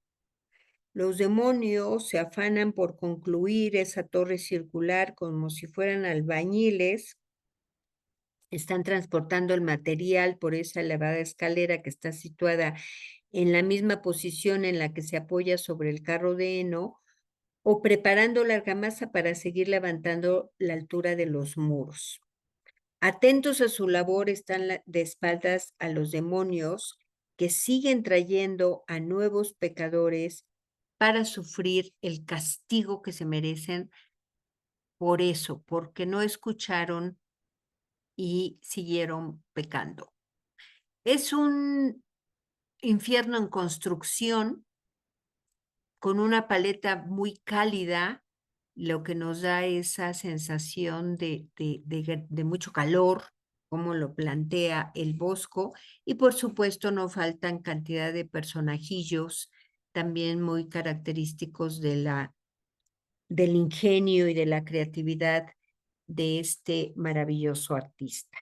Los demonios se afanan por concluir esa torre circular como si fueran albañiles. Están transportando el material por esa elevada escalera que está situada en la misma posición en la que se apoya sobre el carro de heno, o preparando la argamasa para seguir levantando la altura de los muros. Atentos a su labor están de espaldas a los demonios que siguen trayendo a nuevos pecadores para sufrir el castigo que se merecen por eso, porque no escucharon y siguieron pecando. Es un infierno en construcción con una paleta muy cálida, lo que nos da esa sensación de mucho calor, como lo plantea el Bosco, y por supuesto no faltan cantidad de personajillos también muy característicos del ingenio y de la creatividad de este maravilloso artista.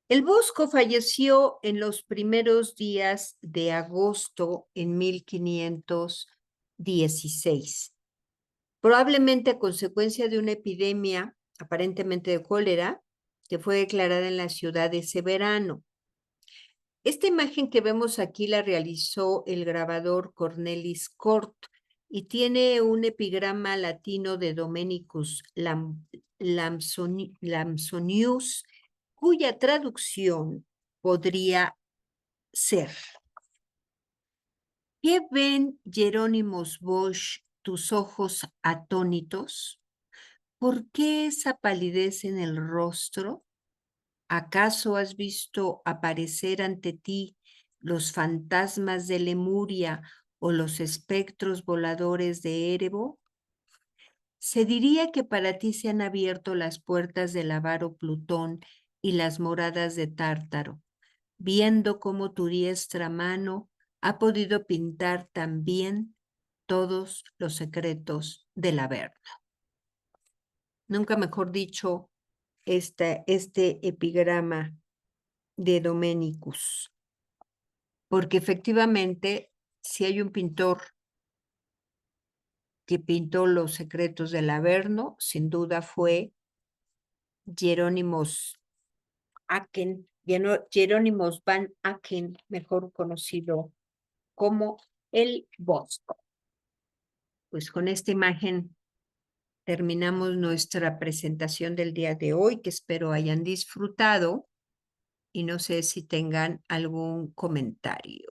El Bosco falleció en los primeros días de agosto en 1516, probablemente a consecuencia de una epidemia, aparentemente de cólera, que fue declarada en la ciudad de Severano. Esta imagen que vemos aquí la realizó el grabador Cornelis Cort y tiene un epigrama latino de Domenicus Lamsonius, cuya traducción podría ser: ¿qué ven, Jerónimos Bosch, tus ojos atónitos? ¿Por qué esa palidez en el rostro? ¿Acaso has visto aparecer ante ti los fantasmas de Lemuria o los espectros voladores de Erebo? Se diría que para ti se han abierto las puertas del avaro Plutón y las moradas de Tártaro, viendo cómo tu diestra mano ha podido pintar también todos los secretos del Averno. Nunca mejor dicho, este epigrama de Domenicus, porque efectivamente, si hay un pintor que pintó los secretos del Averno, sin duda fue Jerónimos van Aken, mejor conocido como el Bosco. Pues con esta imagen terminamos nuestra presentación del día de hoy, que espero hayan disfrutado, y no sé si tengan algún comentario.